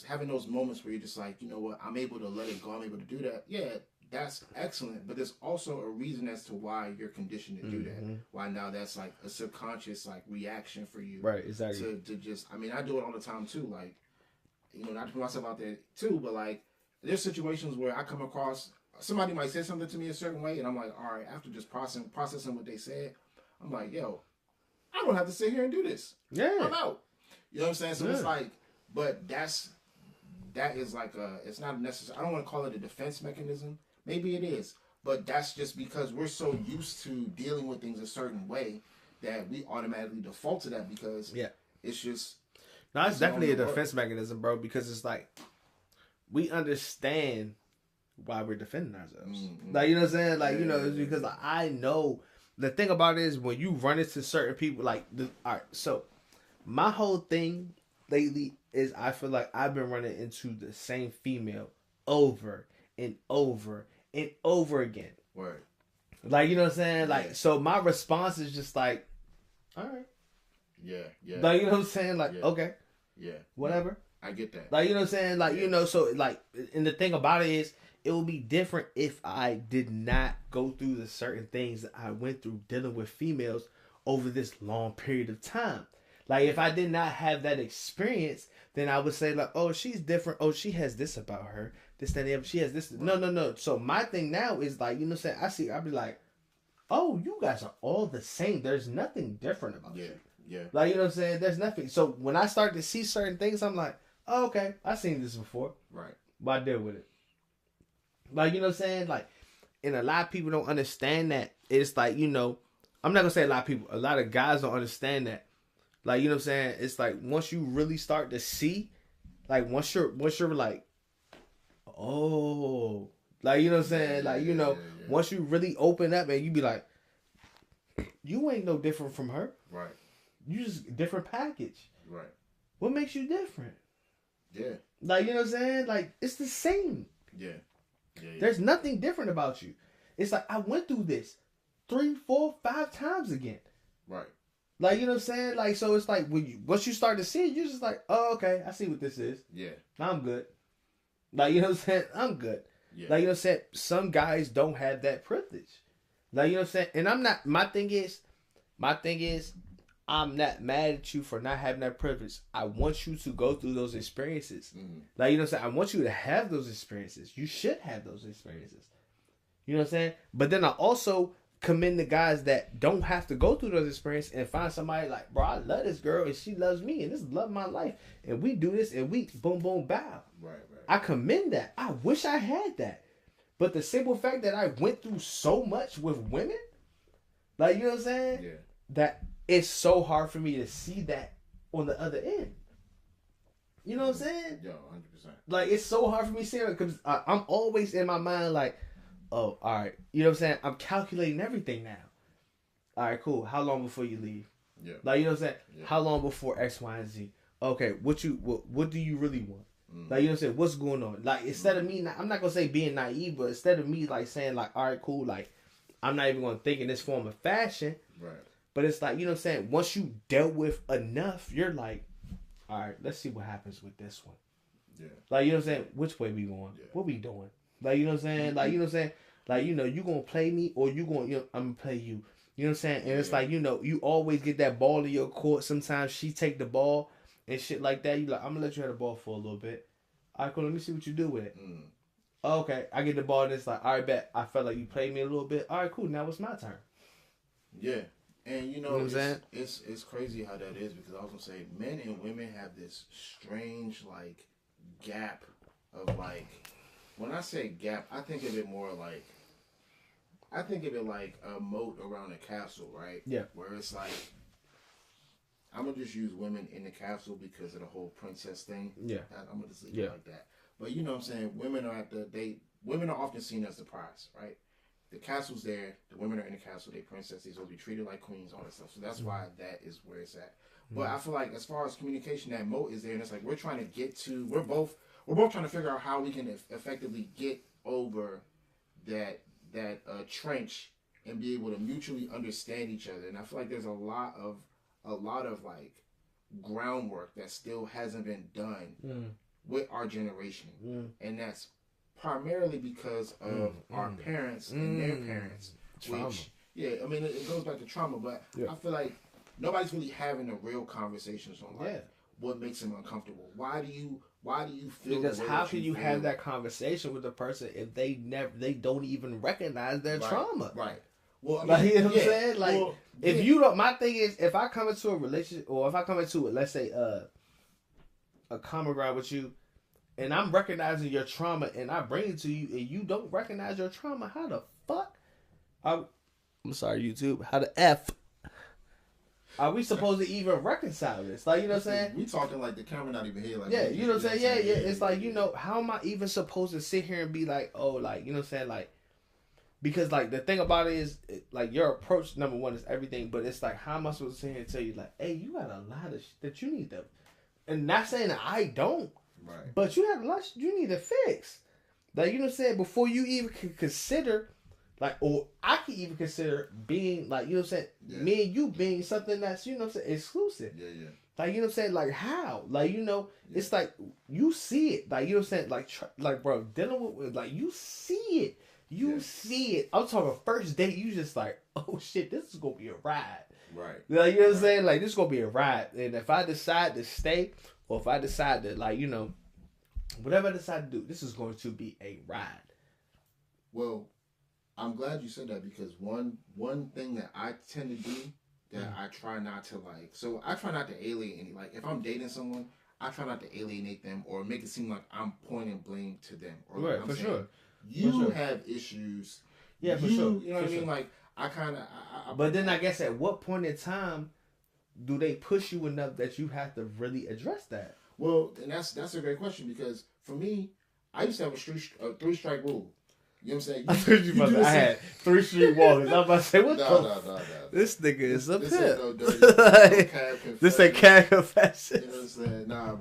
having those moments where you're just like, you know what, I'm able to let it go, I'm able to do that. Yeah, that's excellent. But there's also a reason as to why you're conditioned to do that. Why now that's like a subconscious like reaction for you. Right, exactly. To just, I mean, I do it all the time too. Like, you know, not to put myself out there too, but like, there's situations where I come across, somebody might say something to me a certain way, and I'm like, all right, after just processing what they said, I'm like, yo, I don't have to sit here and do this. Yeah. I'm out. You know what I'm saying? So it's like, but that is like it's not necessary. I don't want to call it a defense mechanism. Maybe it is. But that's just because we're so used to dealing with things a certain way that we automatically default to that, because it's just. No, it's definitely a defense mechanism, bro, because it's like, we understand why we're defending ourselves. Like, you know what I'm saying? Like, you know, it's because I know. The thing about it is, when you run into certain people, like, all right, so my whole thing lately is, I feel like I've been running into the same female over and over and over again. Word. Like, you know what I'm saying? Like, so my response is just like, all right. Yeah. Like, you know what I'm saying? Like, okay. Yeah. Whatever. I get that. Like, you know what I'm saying? Like, you know, so, like, and the thing about it is, it would be different if I did not go through the certain things that I went through dealing with females over this long period of time. Like, if I did not have that experience, then I would say, like, oh, she's different. Oh, she has this about her. This, that, and the other. She has this. No. So my thing now is, like, you know what I'm saying? I'll be like, oh, you guys are all the same. There's nothing different about you. Yeah. Like, you know what I'm saying? There's nothing. So when I start to see certain things, I'm like, oh, okay, I've seen this before. Right. But I deal with it. Like, you know what I'm saying? Like, and a lot of people don't understand that. It's like, you know, I'm not going to say a lot of people. A lot of guys don't understand that. Like, you know what I'm saying? It's like, once you really start to see, like, once you're like, oh, like, you know what I'm saying? Like, you know, once you really open up and you be like, you ain't no different from her. Right. You just different package. Right. What makes you different? Yeah. Like, you know what I'm saying? Like, it's the same. Yeah. There's nothing different about you. It's like, I went through this 3, 4, 5 times again. Right. Like, you know what I'm saying? Like, so it's like, once you start to see it, you're just like, oh, okay, I see what this is. Yeah. I'm good. Like, you know what I'm saying? I'm good. Yeah. Like, you know what I'm saying? Some guys don't have that privilege. Like, you know what I'm saying? And I'm not, my thing is, I'm not mad at you for not having that privilege. I want you to go through those experiences. Mm-hmm. Like, you know what I'm saying? I want you to have those experiences. You should have those experiences. You know what I'm saying? But then I also commend the guys that don't have to go through those experiences and find somebody like, bro, I love this girl and she loves me and this is love my life. And we do this and we boom, boom, bow. Right. I commend that. I wish I had that. But the simple fact that I went through so much with women, like, you know what I'm saying? Yeah. That it's so hard for me to see that on the other end. You know what I'm saying? Yo, 100%. Like, it's so hard for me to see it because I'm always in my mind like, oh, all right. You know what I'm saying? I'm calculating everything now. All right, cool. How long before you leave? Yeah. Like, you know what I'm saying? Yeah. How long before X, Y, and Z? Okay, what do you really want? Mm. Like, you know what I'm saying? What's going on? Like, instead of me, I'm not going to say being naive, but instead of me, like, saying, like, all right, cool, like, I'm not even going to think in this form of fashion. Right. But it's like, you know what I'm saying? Once you dealt with enough, you're like, all right, let's see what happens with this one. Yeah. Like, you know what I'm saying? Which way we going? Yeah. What we doing? Like, you know what I'm saying? Like, you know what I'm saying? Like, you know, you going to play me or you going, you know, I'm going to play you. You know what I'm saying? And it's like, you know, you always get that ball in your court. Sometimes she take the ball and shit like that. You like, I'm going to let you have the ball for a little bit. All right, cool. Let me see what you do with it. Mm. Okay. I get the ball and it's like, all right, bet. I felt like you played me a little bit. All right, cool. Now it's my turn. Yeah. And you know, what I'm saying? it's crazy how that is because I was gonna say men and women have this strange like gap of like when I say gap, I think of it more like a moat around a castle, right? Yeah. Where it's like I'm gonna just use women in the castle because of the whole princess thing. Yeah. I'm gonna just leave it like that. But you know what I'm saying? Women are often seen as the prize, right? The castle's there, the women are in the castle, they're princesses, they'll be treated like queens, all that stuff. So that's why that is where it's at. But I feel like as far as communication, that moat is there, and it's like we're trying to get to we're both trying to figure out how we can effectively get over that trench and be able to mutually understand each other. And I feel like there's a lot of like groundwork that still hasn't been done with our generation. And that's primarily because of our parents and their parents. Trauma. Which, yeah, I mean, it goes back to trauma, but I feel like nobody's really having a real conversations on like what makes them uncomfortable. Why do you feel? Because how can you have that conversation with the person if they don't even recognize their trauma? Right. Well, I mean, like, you know what I'm saying? Like, well, if you don't, my thing is, if I come into a relationship or if I come into, let's say, a common ground with you, and I'm recognizing your trauma, and I bring it to you, and you don't recognize your trauma, how the fuck? I'm sorry, YouTube. How the F are we supposed to even reconcile this? Like, you know what I'm saying? We talking like the camera not even here. Like, yeah, you know what I'm saying? Yeah. It's like, you know, how am I even supposed to sit here and be like, oh, like, you know what I'm saying? Like, because, like, the thing about it is, like, your approach, number one, is everything, but it's like, how am I supposed to sit here and tell you, like, hey, you got a lot of shit that you need to, and not saying that I don't. Right. But you have a lot you need to fix. Like, you know what I'm saying? Before you even can consider, like, or I can even consider being, like, you know what I'm saying? Yeah. Me and you being something that's, you know what I'm saying, exclusive. Yeah. Like, you know what I'm saying? Like, how? Like, you know, it's like, you see it. Like, you know what I'm saying? Like, bro, dealing with, like, you see it. You see it. I'm talking first date. You just like, oh shit, this is gonna be a ride. Right. Like, you know what I'm saying? Like, this is gonna be a ride. And if I decide to stay, or if I decide to, like, you know, whatever I decide to do, this is going to be a ride. Well, I'm glad you said that, because one thing that I tend to do that I try not to, like, so I try not to alienate. Like, if I'm dating someone, I try not to alienate them or make it seem like I'm pointing blame to them. Or like, Right, I'm for saying, sure. You have issues. Yeah, for sure. You know what I mean? Like, I kind of... But then I guess at what point in time do they push you enough that you have to really address that? Well, and that's a great question, because for me, I used to have a 3-strike rule. You know what I'm saying? I told you about that. I had 3 street walkers. I was about to say, what No. This nigga is a This pimp. ain't no dirty, no cab confession. This ain't cab confession. You know what I'm saying? Nah,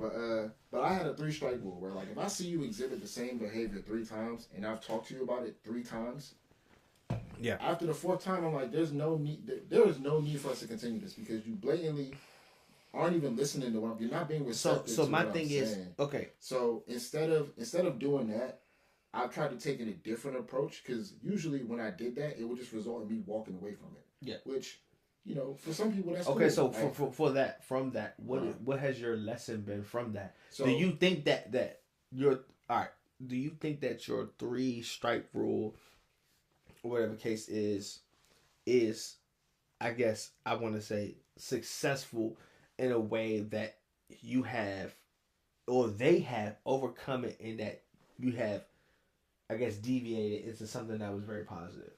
but I had a 3-strike rule where, like, if I see you exhibit the same behavior 3 times and I've talked to you about it 3 times, yeah. After the 4th time, I'm like, there is no need for us to continue this, because you blatantly aren't even listening to what you're not being receptive. So to my what thing I'm is, saying. okay. So instead of doing that, I've tried to take a different approach, because usually when I did that, it would just result in me walking away from it. Yeah. Which, you know, for some people that's okay. cool. So from that, what has your lesson been from that? So, do you think that your Do you think that your 3-strike rule, or whatever case is, I guess I want to say successful in a way that you have, or they have overcome it, in that you have, I guess, deviated into something that was very positive?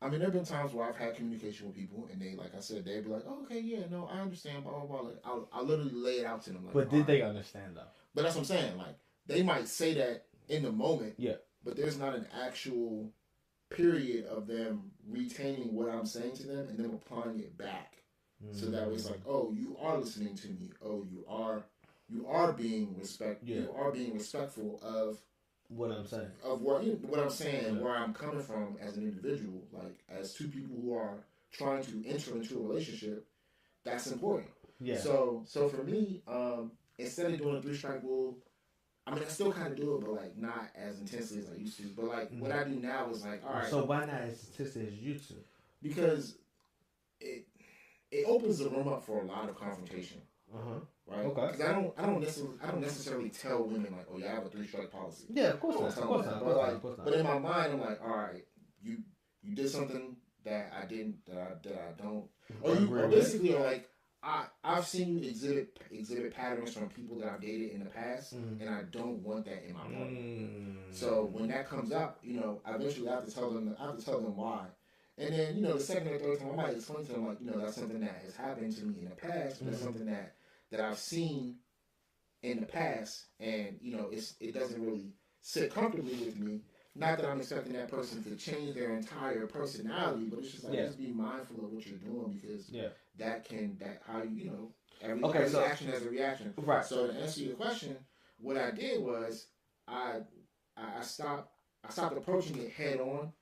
I mean, there have been times where I've had communication with people, and they, like I said, they'd be like, "Oh, okay, yeah, no, I understand." Blah blah blah. Like, I'll literally lay it out to them. Like, but did they understand though? But that's what I'm saying. Like, they might say that in the moment, yeah, but there's not an actual period of them retaining what I'm saying to them and then applying it back. So that way it's like, oh, you are listening to me. Oh, you are being You are being respectful of what I'm saying. Of what I'm saying and where I'm coming from as an individual, like as 2 people who are trying to enter into a relationship. That's important. Yeah. So for me, instead of doing a 3-strike rule, I mean, I still kind of do it, but like not as intensely as I used to. But like what I do now is like, all right. So why not as intensely as you used to? Because it opens the room up for a lot of confrontation. Right? Okay. Because I don't necessarily tell women like, oh yeah, I have a 3-strike policy. Yeah, of course not. But in my mind, I'm like, all right, you did something that I didn't, that I don't, or basically like I've seen you exhibit patterns from people that I've dated in the past, and I don't want that in my partner. So when that comes up, you know, eventually I have to tell them why. And then, you know, the second or third time, I might explain to them, like, you know, that's something that has happened to me in the past. That's something that I've seen in the past. And, you know, it doesn't really sit comfortably with me. Not that I'm expecting that person to change their entire personality, but it's just like, just be mindful of what you're doing, because every action has a reaction. Right. So to answer your question, what I did was I stopped approaching it head on,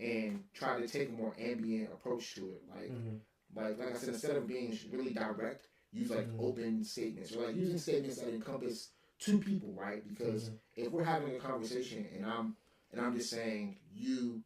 and try to take a more ambient approach to it. Like I said, instead of being really direct, use like open statements, or like using statements that encompass 2 people, right? Because if we're having a conversation and I'm just saying you,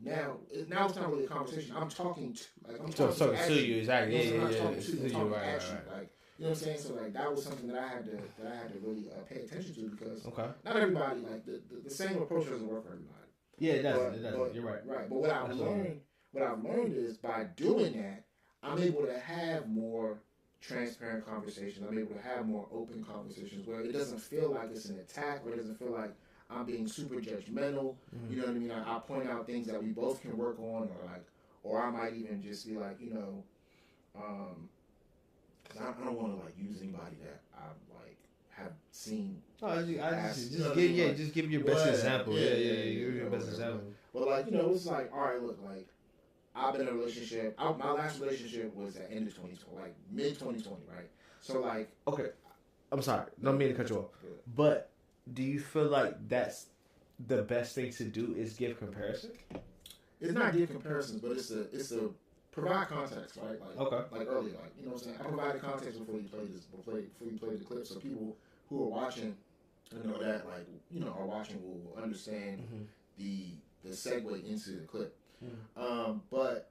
now it's not really a conversation. I'm talking to you, exactly. I'm talking to you, right. Like, you know what I'm saying? So like that was something that I had to really pay attention to, because not everybody, like the same approach doesn't work for everybody. Yeah, it doesn't. You're right. Right. But what I've learned is by doing that, I'm able to have more transparent conversations. I'm able to have more open conversations where it doesn't feel like it's an attack, or it doesn't feel like I'm being super judgmental. You know what I mean? I point out things that we both can work on, or I might even just be like, you know, because I don't want to like use anybody that I'm like have seen. Just give your best example. Give your best example. But like, you know, it's like, all right, look, like I've been in a relationship. My last relationship was at end of 2020, like mid 2020, right? So like, okay, I'm sorry, don't mean to cut you off, but do you feel like that's the best thing to do, is give comparison? It's not give comparisons, but it's a provide context, right? Like earlier, like, you know what I'm saying? I provided context before you played the clip, so people who are watching, you know, that, like, you know, are watching will understand the the segue into the clip. But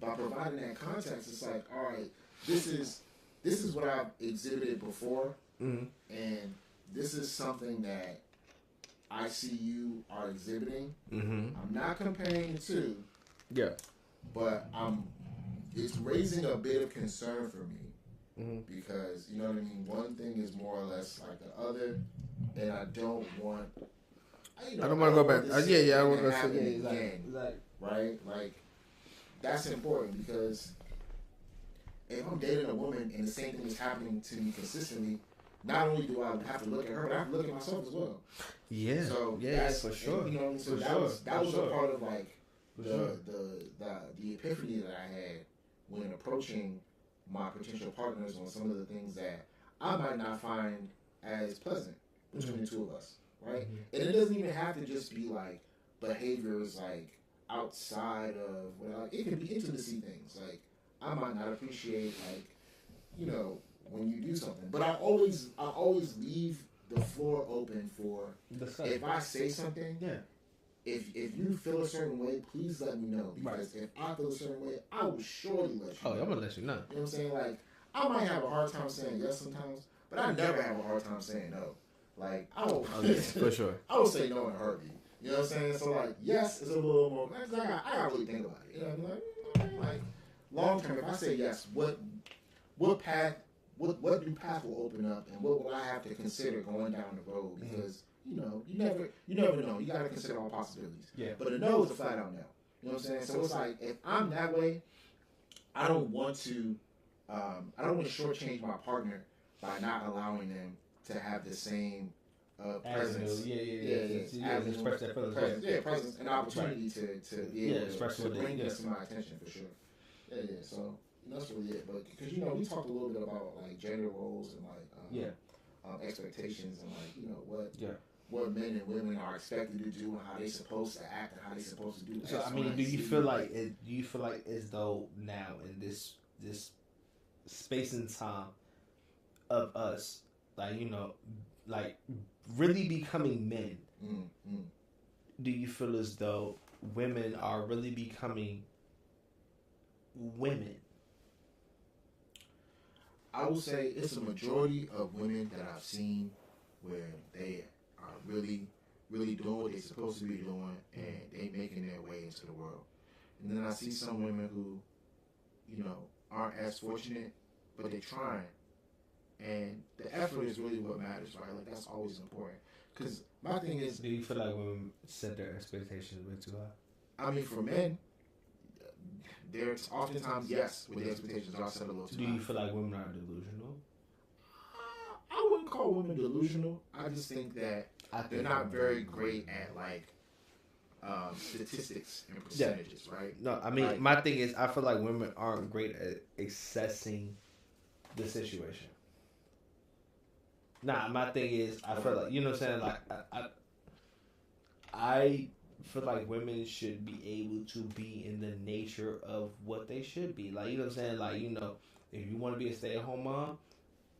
by providing that context, it's like, all right, this is what I've exhibited before, and this is something that I see you are exhibiting. I'm not comparing the two, but it's raising a bit of concern for me because you know what I mean. One thing is more or less like the other, and I don't want. I don't want to go back. I want to say exactly. Right, like that's important because if I'm dating a woman and the same thing is happening to me consistently, not only do I have to look at her, but I have to look at myself as well. Yeah. So that's for sure. You know, so that was a part of like the epiphany that I had when approaching my potential partners on some of the things that I might not find as pleasant between the two of us, right? And it doesn't even have to just be like behaviors like outside of it can be intimacy things. Like I might not appreciate like, you know, when you do something. But I always leave the floor open for if I say something, if you feel a certain way, please let me know. Because if I feel a certain way, I will surely let you know. I'm gonna let you know. You know what I'm saying? Like I might have a hard time saying yes sometimes, but I never have a hard time saying no. Like I will for sure. I will say no in a heartbeat. You know what I'm saying? So like yes is a little more I gotta really think about it. You know what I mean? Like long term, if I say yes, what path new path will open up, and what will I have to consider going down the road? Because you know, you never know. You got to consider all possibilities. Yeah. But a no is a flat out no. You know what I'm saying? So it's like if I'm that way, I don't want to shortchange my partner by not allowing them to have the same presence. Presence and opportunity to be able to bring this to my attention for sure. Yeah. So that's really it. But because you know we talked a little bit about like gender roles and like expectations and like you know what men and women are expected to do and how they're supposed to act and how they're supposed to do. So I mean, do you feel like as though now in this space and time of us, like you know, like really becoming men, do you feel as though women are really becoming women? I will say it's a majority of women that I've seen where they are really, really doing what they're supposed to be doing and they making their way into the world. And then I see some women who, you know, aren't as fortunate, but they're trying. And the effort is really what matters, right? Like that's always important. Because my thing is... Do you feel like women set their expectations way too high? I mean, for men... There's oftentimes, yes, with the expectations are set a little too high. Do you feel like women are delusional? I wouldn't call women delusional. I just think that they're not very great at like statistics and percentages, right? No, I mean, like, my thing is, I feel like women aren't great at assessing the situation. Nah, my thing is, I feel like, you know what I'm saying? Like, I feel like women should be able to be in the nature of what they should be. Like, you know what I'm saying? Like, you know, if you want to be a stay-at-home mom,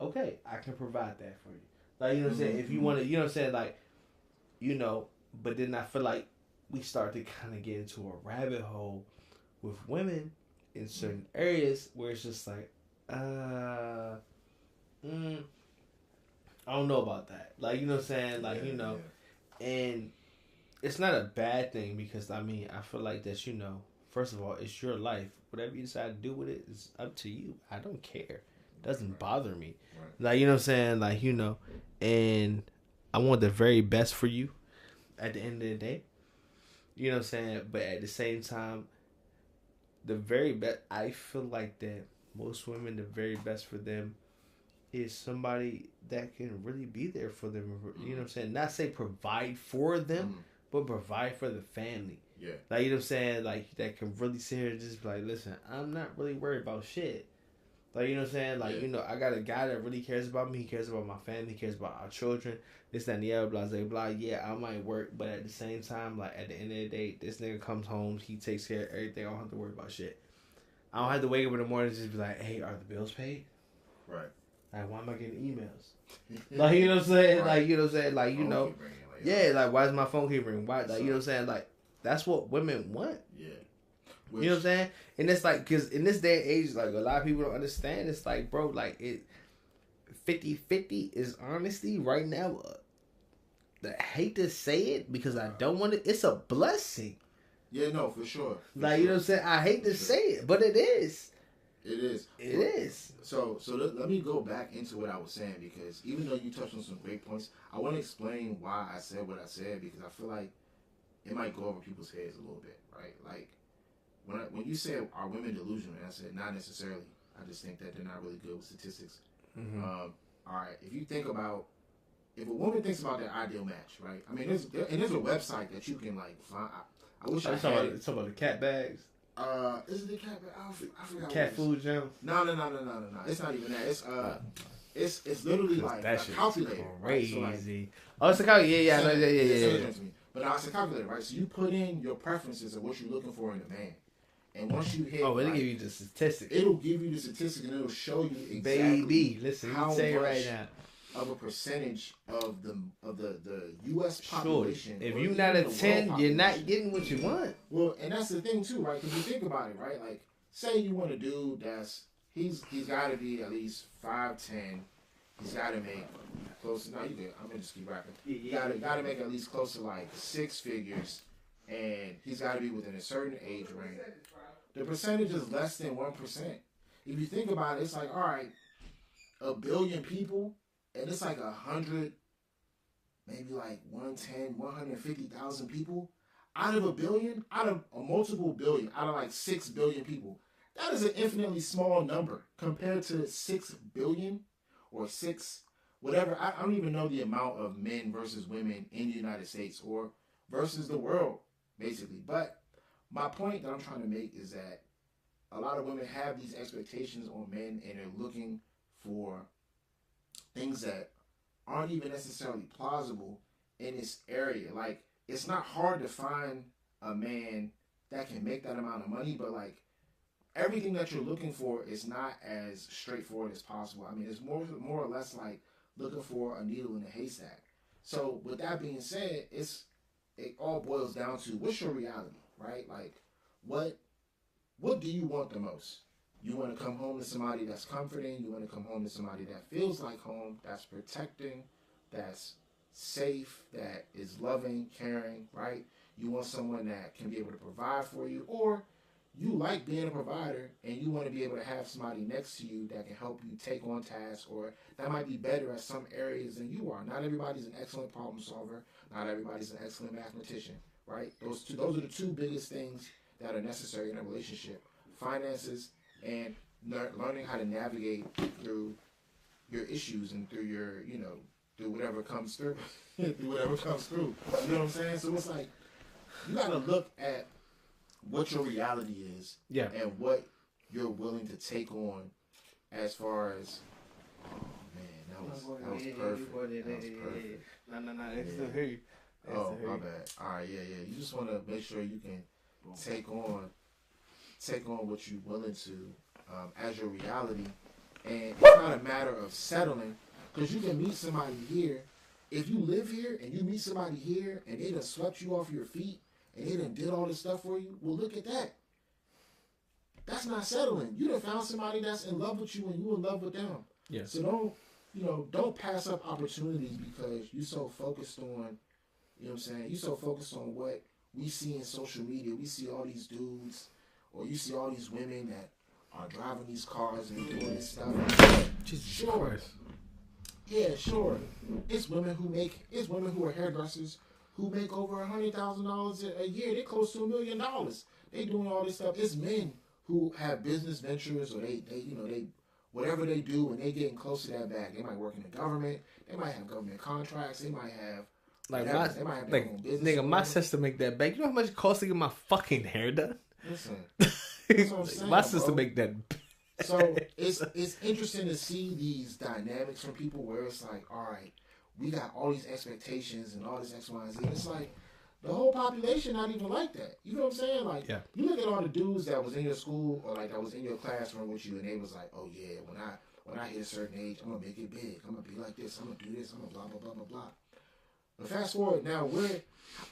okay, I can provide that for you. Like, you know what I'm saying? If you want to, you know what I'm saying? Like, you know, but then I feel like we start to kind of get into a rabbit hole with women in certain areas where it's just like, I don't know about that. Like, you know what I'm saying? Like, you know, and it's not a bad thing because, I mean, I feel like that, you know, first of all, it's your life. Whatever you decide to do with it is up to you. I don't care. It doesn't bother me. Right. Like, you know what I'm saying? Like, you know, and I want the very best for you at the end of the day. You know what I'm saying? But at the same time, the very best, I feel like that most women, the very best for them is somebody that can really be there for them. You know what I'm saying? Not say provide for them, but provide for the family. Yeah. Like, you know what I'm saying? Like, that can really sit here and just be like, listen, I'm not really worried about shit. Like, you know what I'm saying? Like, you know, I got a guy that really cares about me. He cares about my family. He cares about our children. This, that, and the other, blah, blah, blah. Yeah, I might work, but at the same time, like, at the end of the day, this nigga comes home. He takes care of everything. I don't have to worry about shit. I don't have to wake up in the morning and just be like, hey, are the bills paid? Right. Like, why am I getting emails? Like, you know what I'm saying? Right. Like, you know what I'm saying? Like, you know. Yeah, like why does my phone keep ringing? Why, like, you know what I'm saying? Like that's what women want. Yeah. You know what I'm saying? And it's like, because in this day and age, like a lot of people don't understand. It's like, bro, like it 50-50 is honestly right now. I hate to say it because I don't want it. It's a blessing. Yeah, no, for sure. Like, you know what I'm saying? I hate to say it, but it is. It is. It is. So let me go back into what I was saying, because even though you touched on some great points, I want to explain why I said what I said, because I feel like it might go over people's heads a little bit, right? Like, when you said, are women delusional, and I said, not necessarily. I just think that they're not really good with statistics. Mm-hmm. All right, if you think about, if a woman thinks about their ideal match, right? I mean, there's a website that you can, like, find. I wish I had it. It's about the cat bags. Is it the cat bag? I forgot. Cat food jam. No. It's not even that. It's literally like a calculator. Crazy. Right? So like, oh, it's a calculator. Yeah. But now it's a calculator, right? So you put in your preferences of what you're looking for in a man, and once you hit, it'll give you the statistics. It'll give you the statistics, and it'll show you exactly. Baby, listen, how say it much right now. Of a percentage of the U.S. population. Sure. If you're not a 10, you're not getting what you want. Well, and that's the thing too, right? Because you think about it, right? Like, say you want a dude that's he's got to be at least 5'10". He's got to make close to. No, you good. I'm gonna just keep rapping. He got to make at least close to like 6 figures, and he's got to be within a certain age range. The percentage is less than 1%. If you think about it, it's like, all right, 1 billion people. And it's like 100, maybe like 110, 150,000 people out of 1 billion, out of a multiple billion, out of like 6 billion people. That is an infinitely small number compared to 6 billion or 6, whatever. I don't even know the amount of men versus women in the United States or versus the world, basically. But my point that I'm trying to make is that a lot of women have these expectations on men, and they're looking for things that aren't even necessarily plausible in this area. Like, it's not hard to find a man that can make that amount of money, but like everything that you're looking for is not as straightforward as possible. I mean, it's more or less like looking for a needle in a haystack. So with that being said, it all boils down to what's your reality, right? Like, what do you want the most? You want to come home to somebody that's comforting. You want to come home to somebody that feels like home, that's protecting, that's safe, that is loving, caring, right? You want someone that can be able to provide for you, or you like being a provider and you want to be able to have somebody next to you that can help you take on tasks, or that might be better at some areas than you are. Not everybody's an excellent problem solver. Not everybody's an excellent mathematician, right? Those are the two biggest things that are necessary in a relationship: finances and learning how to navigate through your issues and through your, through whatever comes through. You know what I'm saying? So it's like, you got to look at what your reality is, and what you're willing to take on as far as, oh man, that was perfect. That was perfect. No, it's still here. Oh, my bad. All right, yeah. You just want to make sure you can take on what you're willing to as your reality, and it's not a matter of settling, because you can meet somebody here. If you live here and you meet somebody here and they done swept you off your feet and they done did all this stuff for you, well, look at that. That's not settling. You done found somebody that's in love with you and you in love with them. Yes. So don't pass up opportunities because you're so focused on, you know what I'm saying? You're so focused on what we see in social media. We see all these dudes, or you see all these women that are driving these cars and doing this stuff. Sure. Yeah, sure. It's women who are hairdressers who make over $100,000 a year. They're close to $1 million. They doing all this stuff. It's men who have business ventures, or they whatever they do, and they getting close to that bag. They might work in the government. They might have government contracts. They might have my sister make that bag. You know how much it costs to get my fucking hair done? Listen, that's what I'm saying, my sister bro. make that. So it's interesting to see these dynamics from people where it's like, all right, we got all these expectations and all this X, Y, and Z. And it's like, the whole population not even like that. You know what I'm saying? Like, you look at all the dudes that was in your school, or like that was in your classroom with you, and they was like, oh yeah, when I hit a certain age, I'm gonna make it big. I'm gonna be like this. I'm gonna do this. I'm gonna blah blah blah blah blah. But fast forward now,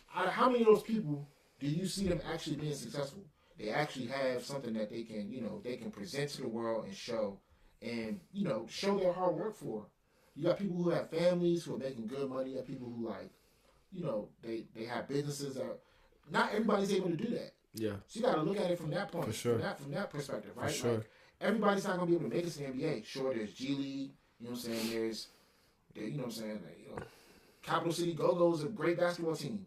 how many of those people do you see them actually being successful? They actually have something that they can, they can present to the world and show their hard work for. You got people who have families who are making good money. You got people who they have businesses that not everybody's able to do that. Yeah. So you got to look at it from that point, For sure. from that perspective, right? For sure. Like, everybody's not gonna be able to make it to the NBA. Sure, there's G League. You know what I'm saying? There's Capital City Go-Go's a great basketball team.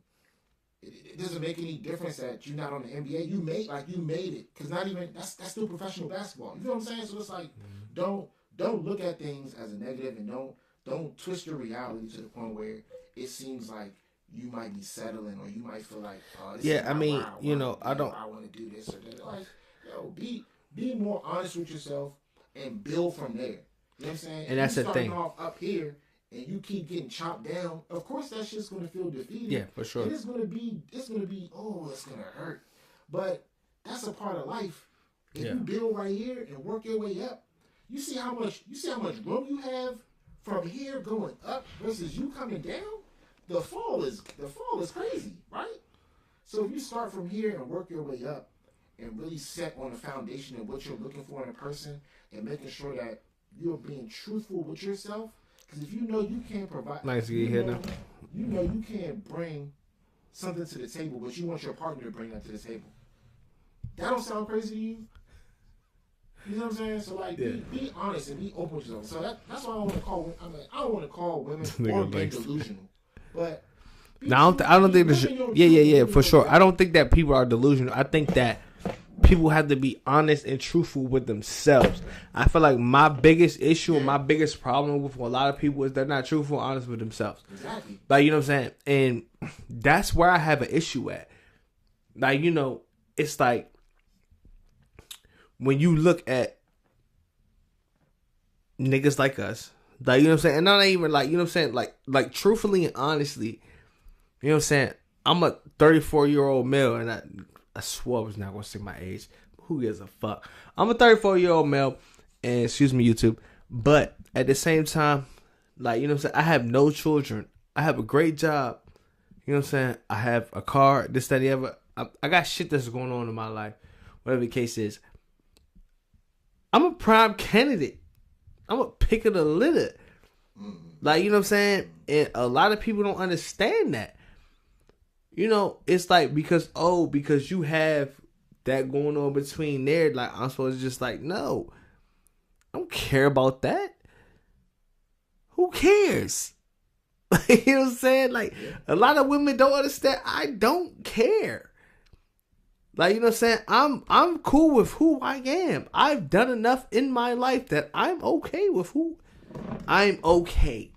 It doesn't make any difference that you're not on the NBA. You made it, because not even that's still professional basketball. You know what I'm saying? So it's like don't look at things as a negative, and don't twist your reality to the point where it seems like you might be settling, or you might feel like, this is not where I want to do this or that. Like, be more honest with yourself and build from there. You know what I'm saying? And that's the thing. Starting off up here, and you keep getting chopped down, of course that shit's gonna feel defeated. Yeah, for sure. And it's gonna be, it's gonna hurt. But that's a part of life. If you build right here and work your way up, you see how much room you have from here going up versus you coming down. The fall is crazy, right? So if you start from here and work your way up and really set on a foundation of what you're looking for in a person and making sure that you're being truthful with yourself. Because if you know you can't provide, nice to get here now. You know you can't bring something to the table, but you want your partner to bring that to the table. That don't sound crazy to you? You know what I'm saying? So like, be honest and be open with yourself. So that's why I don't want to call women or men delusional, but. No, I don't think for sure. I don't think that people are delusional. I think that people have to be honest and truthful with themselves. I feel like my biggest issue and my biggest problem with a lot of people is they're not truthful and honest with themselves. Exactly. Like, you know what I'm saying? And that's where I have an issue at. Like, it's like when you look at niggas like us, like, you know what I'm saying? And not even like, you know what I'm saying? Like truthfully and honestly, you know what I'm saying? I'm a 34-year-old male, and I swore I was not going to say my age. Who gives a fuck? I'm a 34-year-old male, and excuse me, YouTube. But at the same time, like, you know what I'm saying? I have no children. I have a great job. You know what I'm saying? I have a car, this, that, the other. I got shit that's going on in my life. Whatever the case is. I'm a prime candidate. I'm a pick of the litter. Like, you know what I'm saying? And a lot of people don't understand that. It's like, because you have that going on between there, like, I'm supposed to just like, no, I don't care about that. Who cares? You know what I'm saying? Like, a lot of women don't understand. I don't care. Like, you know what I'm saying? I'm cool with who I am. I've done enough in my life that I'm okay with who I'm okay.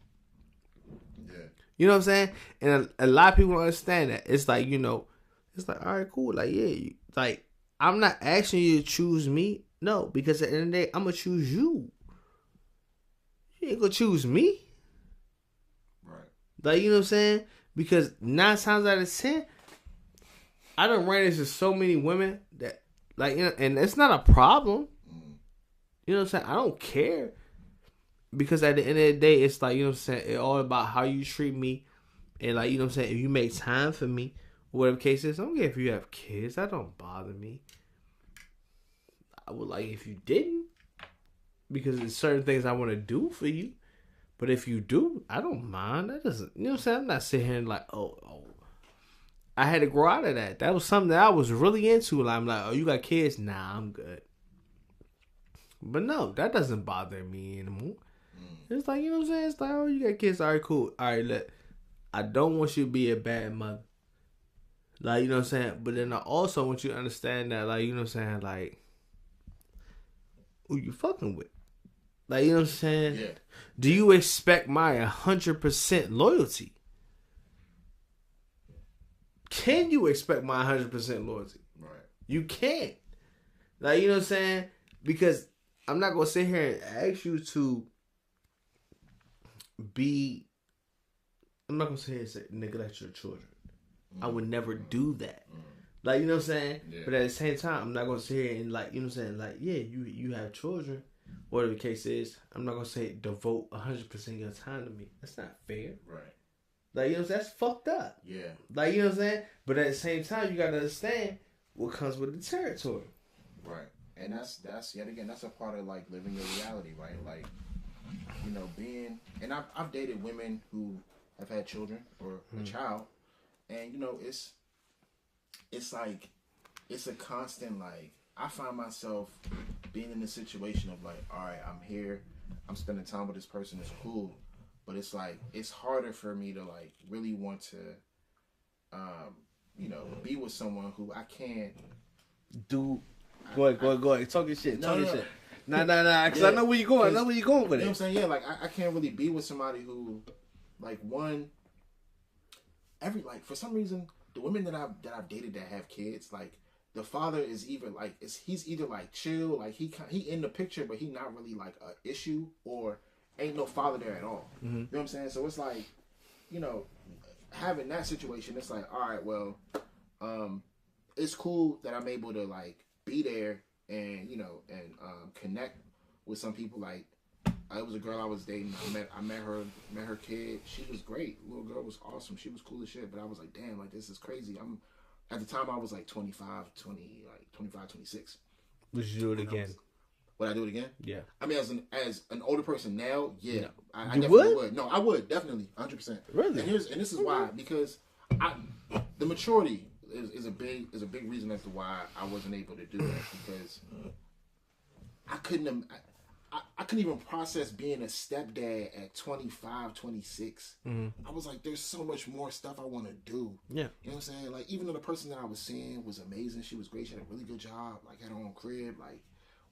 You know what I'm saying? And a lot of people don't understand that. It's like, it's like, all right, cool. Like, yeah, like, I'm not asking you to choose me. No, because at the end of the day, I'm going to choose you. You ain't going to choose me. Right. Like, you know what I'm saying? Because 9 times out of 10, I done ran into so many women that, like, and it's not a problem. You know what I'm saying? I don't care. Because at the end of the day, it's like, you know what I'm saying, it's all about how you treat me. And like, you know what I'm saying, if you make time for me, whatever the case is, I don't care if you have kids. That don't bother me. I would like if you didn't. Because there's certain things I want to do for you. But if you do, I don't mind. That doesn't, you know what I'm saying? I'm not sitting here and like, oh. I had to grow out of that. That was something that I was really into. Like, I'm like, oh, you got kids? Nah, I'm good. But no, that doesn't bother me anymore. It's like, you know what I'm saying? It's like, oh, you got kids. All right, cool. All right, look. I don't want you to be a bad mother. Like, you know what I'm saying? But then I also want you to understand that, like, you know what I'm saying? Like, who you fucking with? Like, you know what I'm saying? Yeah. Do you expect my 100% loyalty? Can you expect my 100% loyalty? Right. You can't. Like, you know what I'm saying? Because I'm not going to sit here and ask you to I'm not gonna sit here and say neglect your children. I would never do that. Like, you know what I'm saying? Yeah. But at the same time, I'm not gonna sit here and, like, you know what I'm saying? Like, yeah, you have children, whatever the case is. I'm not gonna say devote 100% of your time to me. That's not fair. Right. Like, you know what I'm saying? That's fucked up. Yeah. Like, you know what I'm saying? But at the same time, you gotta understand what comes with the territory. Right. And that's yet again, that's a part of like living your reality, right? Like, you know, and I've dated women who have had children or a child, and you know, it's like, it's a constant, like, I find myself being in the situation of like, all right, I'm here, I'm spending time with this person, it's cool, but it's like, it's harder for me to like really want to, you know, be with someone who I can't do. Go ahead. Talk your shit. No. Shit. Nah. Because I know where you're going. I know where you're going with it. You know what I'm saying? Yeah, like, I can't really be with somebody who, like, for some reason, the women that I've dated that have kids, like, the father is either like, he's either like chill, like he in the picture, but he not really like a issue, or ain't no father there at all. You know what I'm saying? So it's like, you know, having that situation, it's like, all right, well, it's cool that I'm able to like be there and, you know, and connect with some people. Like, it was a girl I was dating. I met her kid. She was great. Little girl was awesome. She was cool as shit. But I was like, damn, like, this is crazy. At the time I was like 25, 26. Would you do it again? Would I do it again? Yeah. I mean, as an older person now, yeah. No. I You definitely would? No, I would, definitely, 100%. Really? And this is why, because the maturity is a big reason as to why I wasn't able to do that, because I couldn't even process being a stepdad at 25, 26. I was like, there's so much more stuff I want to do. Yeah. You know what I'm saying? Like, even though the person that I was seeing was amazing, she was great, she had a really good job, like, had her own crib, like,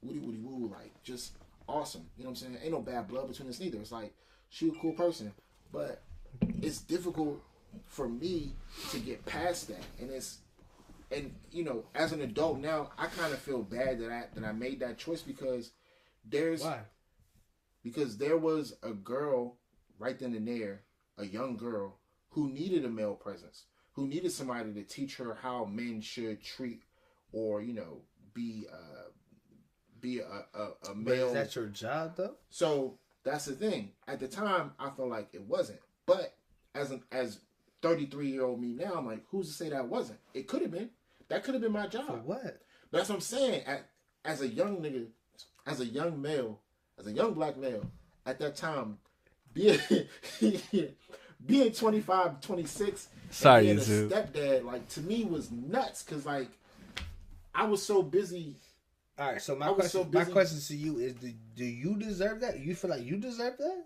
woody woo, like, just awesome. You know what I'm saying? Ain't no bad blood between us neither. It's like, she a cool person, but it's difficult for me to get past that. And you know, as an adult now, I kind of feel bad that I made that choice, because Why? Because there was a girl right then and there, a young girl who needed a male presence, who needed somebody to teach her how men should treat, or, you know, be a male. But is that your job though? So that's the thing. At the time, I felt like it wasn't. But as 33-year-old me now, I'm like, who's to say that wasn't? It could have been. That could have been my job. For what? That's what I'm saying. As a young nigga, as a young male, as a young black male, at that time, being 25, 26, Sorry, and being dude. a stepdad, like, to me was nuts, because, like, I was so busy. All right, so my I was so busy. question to you is: do you deserve that? You feel like you deserve that?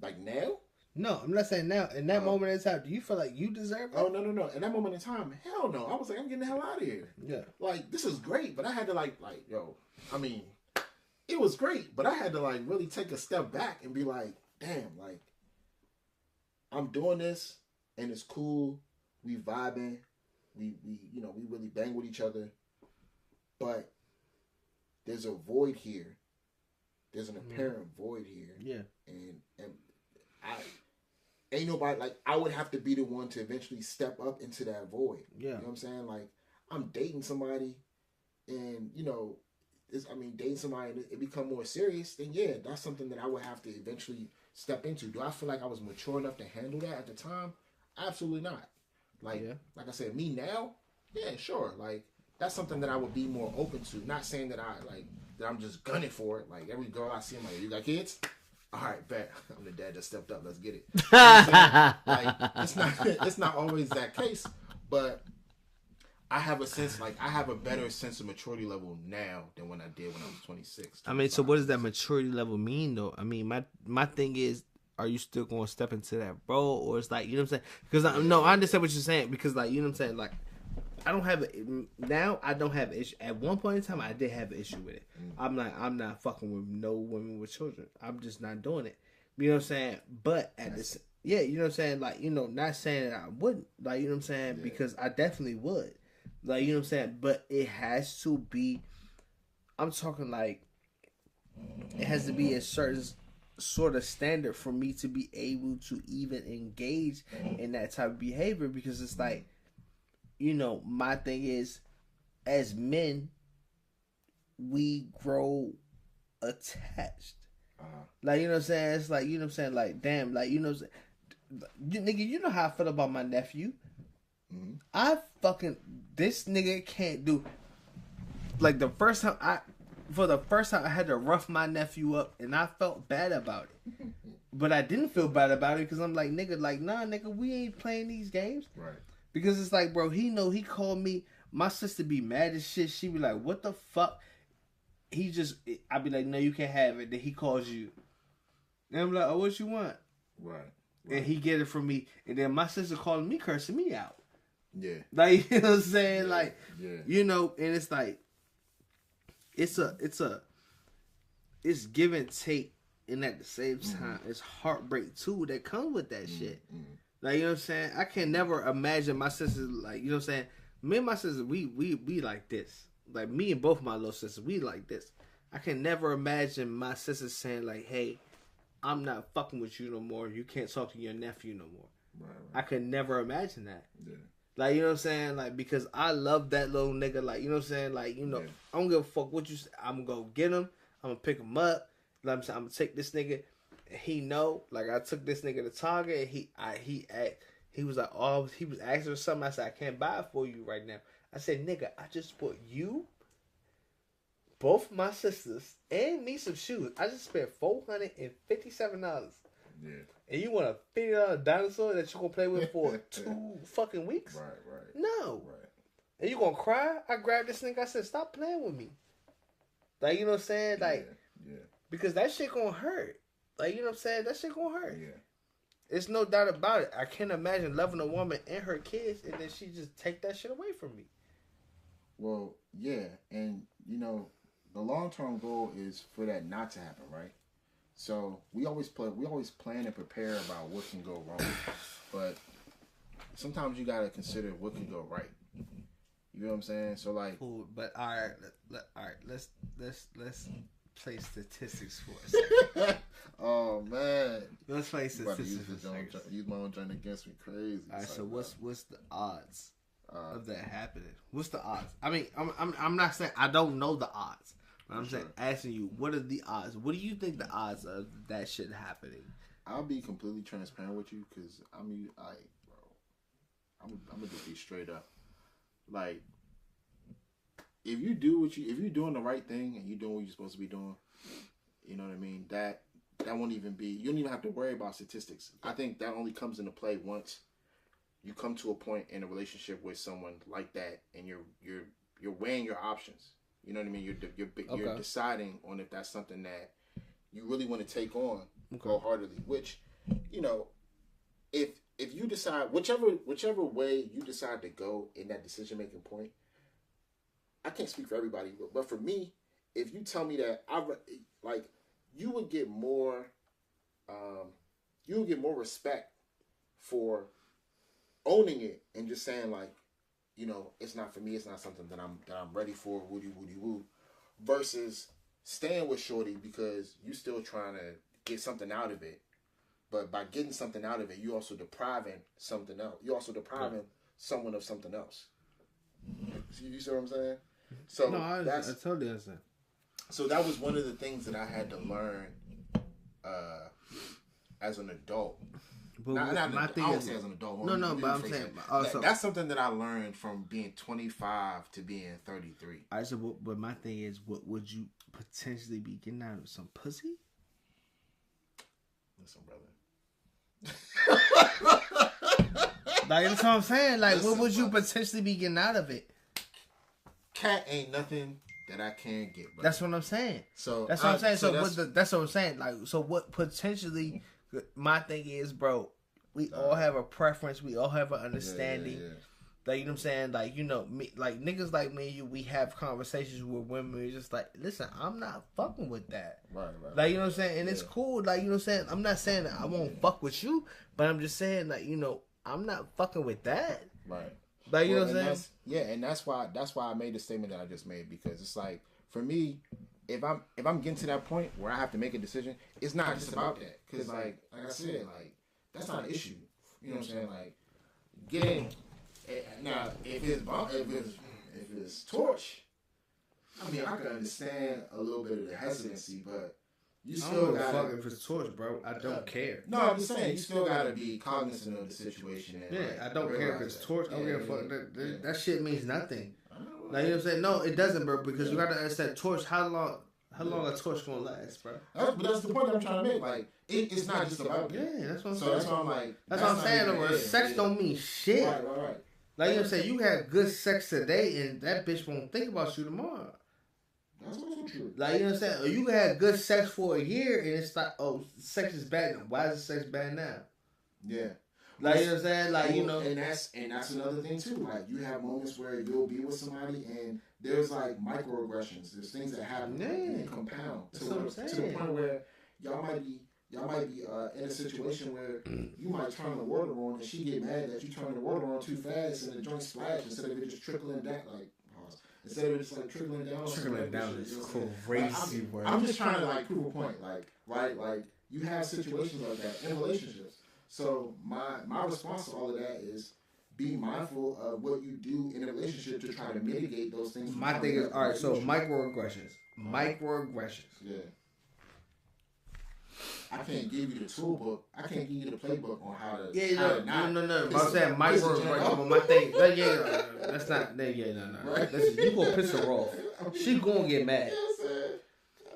Like, now? No, I'm not saying now. In that moment in time, do you feel like you deserve that? Oh, no. In that moment in time, hell no. I was like, I'm getting the hell out of here. Yeah. Like, this is great, but I had to, like, yo, I mean, it was great, but I had to, like, really take a step back and be like, damn, like, I'm doing this, and it's cool. We vibing. We you know, we really bang with each other. But there's a void here. There's an apparent void here. Yeah. And I ain't nobody, like, I would have to be the one to eventually step up into that void. Yeah. You know what I'm saying? Like, I'm dating somebody, and, you know, dating somebody and it become more serious, then yeah, that's something that I would have to eventually step into. Do I feel like I was mature enough to handle that at the time? Absolutely not. Like, like I said, me now, yeah, sure. Like, that's something that I would be more open to. Not saying that I'm just gunning for it. Like, every girl I see, I'm like, you got kids? All right, bet. I'm the dad that stepped up. Let's get it. You know what I'm saying? Like, it's not always that case, but I have a better sense of maturity level now than when I did when I was 26. I mean, so what does that maturity level mean, though? I mean, my thing is, are you still going to step into that role, or it's like, you know what I'm saying? Because I understand what you're saying, because, like, you know what I'm saying, like, I don't have an issue. At one point in time, I did have an issue with it. I'm not fucking with no women with children. I'm just not doing it. You know what I'm saying? But at this, yeah, you know what I'm saying? Like, you know, not saying that I wouldn't, like, you know what I'm saying? Yeah. Because I definitely would. Like, you know what I'm saying? But it has to be, I'm talking like, it has to be a certain sort of standard for me to be able to even engage in that type of behavior, because it's like, you know, my thing is, as men, we grow attached. Like, you know what I'm saying? It's like, you know what I'm saying? Like, damn, like, you know, nigga, you know how I feel about my nephew. Mm-hmm. This nigga can't do. Like the first time I had to rough my nephew up, and I felt bad about it. But I didn't feel bad about it because I'm like, nigga, like, nah, nigga, we ain't playing these games. Right. Because it's like, bro, he called me. My sister be mad as shit. She be like, what the fuck? I be like, no, you can't have it. Then he calls you. And I'm like, oh, what you want? Right. And he get it from me. And then my sister calling me, cursing me out. Yeah. Like, you know what I'm saying? Yeah. Like, you know, and it's like, it's give and take. And at the same time, it's heartbreak too that comes with that shit. Like, you know what I'm saying? I can never imagine my sisters, like, you know what I'm saying? Me and my sisters, we like this. Like, me and both my little sisters, we like this. I can never imagine my sisters saying, like, hey, I'm not fucking with you no more. You can't talk to your nephew no more. Right. I could never imagine that. Yeah. Like, you know what I'm saying? Like, because I love that little nigga. Like, you know what I'm saying? Like, you know, I don't give a fuck what you say. I'm going to go get him. I'm going to pick him up. I'm gonna take this nigga. He know, like, I took this nigga to Target. And he was like, oh, he was asking for something. I said, I can't buy it for you right now. I said, nigga, I just bought you, both my sisters, and me some shoes. I just spent $457. Yeah. And you want a $50 dinosaur that you gonna play with for 2 fucking weeks? Right. No. Right. And you gonna cry? I grabbed this nigga. I said, stop playing with me. Like, you know what I'm saying? Like. Yeah. Because that shit gonna hurt. Like, you know what I'm saying? That shit gonna hurt. Yeah. It's no doubt about it. I can't imagine loving a woman and her kids and then she just take that shit away from me. Well, yeah. And, you know, the long-term goal is for that not to happen, right? So we always plan and prepare about what can go wrong. But sometimes you gotta consider what can go right. You know what I'm saying? So, like... Cool, but all right, let's play statistics for a second. Oh man, let's play statistics for a second. Use my own joint against me, crazy. All right, so what's the odds of that happening? What's the odds? I mean, I'm not saying I don't know the odds, but I'm saying asking you, what are the odds? What do you think the odds of that shit happening? I'll be completely transparent with you because I'm gonna just be straight up. Like, if you're doing the right thing and you're doing what you're supposed to be doing, you know what I mean? That won't even be. You don't even have to worry about statistics. I think that only comes into play once you come to a point in a relationship with someone like that, and you're weighing your options. You know what I mean? You're deciding on if that's something that you really want to take on wholeheartedly. Which, you know, if you decide whichever way you decide to go in that decision making point. I can't speak for everybody, but for me, if you tell me that you would get more respect for owning it and just saying, like, you know, it's not for me, it's not something that I'm ready for, woody woo, versus staying with shorty because you still trying to get something out of it, but by getting something out of it, you also depriving something else. You also depriving someone of something else. You see what I'm saying? So no, I totally understand. So that was one of the things that I had to learn as an adult. But I won't say as an adult. No, but I'm saying that's something that I learned from being 25 to being 33. All right, so but my thing is, what would you potentially be getting out of some pussy? Listen, brother. Like, that's what I'm saying. Like, what would you potentially be getting out of it? Cat ain't nothing that I can't get, bro. That's what I'm saying. So that's what I'm saying. That's what I'm saying. Like, so what potentially? My thing is, bro. We all have a preference. We all have an understanding. Yeah. Like, you know what I'm saying? Like, you know, me, like niggas like me and you, we have conversations with women. We're just like, listen, I'm not fucking with that. Right. Like, you know what I'm saying? And it's cool. Like, you know what I'm saying? I'm not saying that I won't fuck with you, but I'm just saying, like, you know, I'm not fucking with that. Right. Like, you know what I'm saying? And that's why I made the statement that I just made, because it's like, for me, if I'm getting to that point where I have to make a decision, it's not just about that. Because like I said, like, that's not an issue. You know what I'm saying? Like, getting now, if it's torch, I mean, I can understand a little bit of the hesitancy, but You I still don't gotta fuck if it's torch, bro. I don't care. No, I'm just saying you still gotta be cognizant of the situation. And, Yeah, like, I don't care if it's torch. I don't give a fuck. Yeah. That shit means nothing. Like, you know what I'm saying? No, it doesn't, bro. Because you gotta understand torch. How long a torch gonna last, bro? But that's the point that I'm trying to make. Like, it's not just about that. Yeah, that's what I'm So saying. that's why I'm like. That's what I'm saying. not Though, even- sex don't mean shit. Right. Like, you know what I'm saying? You have good sex today, and that bitch won't think about you tomorrow. That's also true. Like, you know what I'm saying? Or you had good sex for a year, and it's like, oh, sex is bad. Why is sex bad now? Yeah. Like, you know what I'm saying? Like, you know. And that's another thing too. Like, you have moments where you'll be with somebody and there's like microaggressions. There's things that happen and they compound to the point where y'all might be in a situation where you might turn the water on and she get mad that you turn the water on too fast and the joint splash instead of it just trickling down. Like, instead of it just like trickling down. Trickling down is crazy word. I'm just trying to like prove a point. Like, right? Like, you have situations like that in relationships. So my response to all of that is be mindful of what you do in a relationship to try to mitigate those things. My thing is, all right, so microaggressions. Yeah. I can't give you the tool book. I can't give you the playbook on how to. No. But I'm saying microaggressions. But my thing, that's not. No. Listen, you gonna piss her off. She gonna get mad.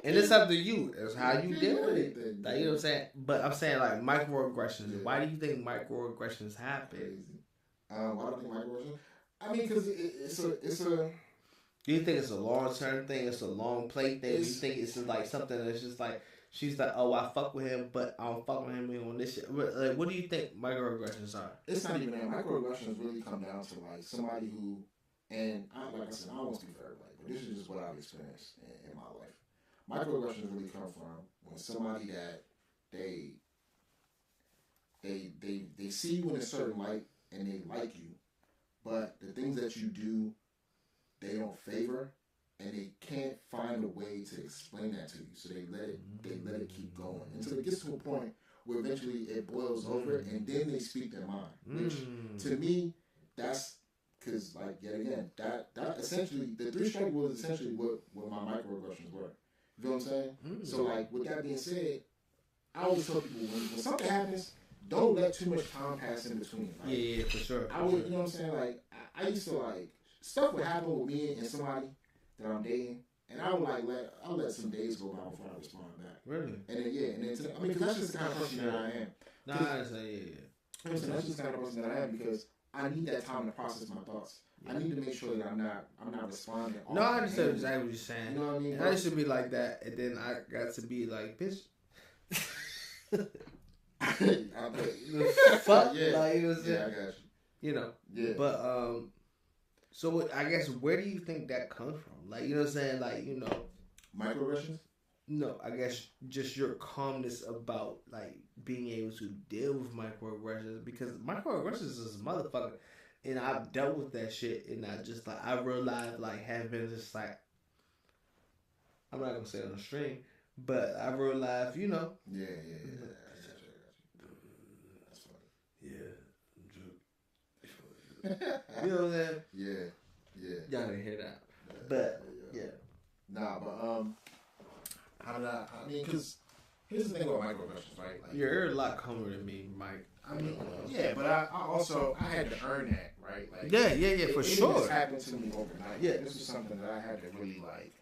And it's up to you. It's how you deal with it. Like, you know what I'm saying? But I'm saying, like, microaggressions. Why do you think microaggressions happen? Why do I think microaggressions? I mean, because it's a. Do you think it's a long-term thing? It's a long play thing? Do you think it's just like something that's just like, she's like, oh, I fuck with him, but I don't fuck with him on this shit. Like, what do you think microaggressions are? It's not even that. Microaggressions really come down to, like, somebody who, and like I said, I don't want to speak for everybody, but this is just what I've experienced in my life. Microaggressions really come from when somebody that they see you in a certain light and they like you, but the things that you do, they don't favor, and they can't find a way to explain that to you. So they let it keep going until it gets to a point where eventually it boils over, and then they speak their mind. Which to me, that's because, like, yet again, that essentially the 3 strike was essentially what my microaggressions were. You know what I'm saying? So, like, with that being said, I always tell people when something happens, don't let too much time pass in between. Like, yeah, for sure. I would, you know what I'm saying? Like, I used to, like, stuff would happen with me and somebody that I'm dating, and I would like let some days go by before I respond back. Really? And then I mean, because that's just the kind of person that I am. Nah, I say yeah. Listen, that's just the kind of person that I am because I need that time to process my thoughts. I need to make sure that I'm not responding. No, I understand exactly what you're saying. You know what I mean? And I used to be like that, and then I got to be like, bitch. Fuck, yeah. like, you know what I'm saying? Yeah, I got you. You know. Yeah. But so I guess where do you think that comes from? Like, you know what I'm saying? Like, you know, microaggressions. No, I guess just your calmness about like being able to deal with microaggressions, because microaggressions is a motherfucker. And I've dealt with that shit, and I realized, like, having just, like, I'm not gonna say it on the stream, but I realized, you know. Yeah. That's funny. Yeah. You know what I'm saying? Yeah. Y'all didn't hear that. But, yeah. Nah, but, I mean, because here's the thing about microaggressions, right? Like, you're a lot calmer than me, Mike. I mean, yeah, but I also had to earn that, right? Like, yeah, for sure. This happened to me overnight. Yeah, this was something that I had to really like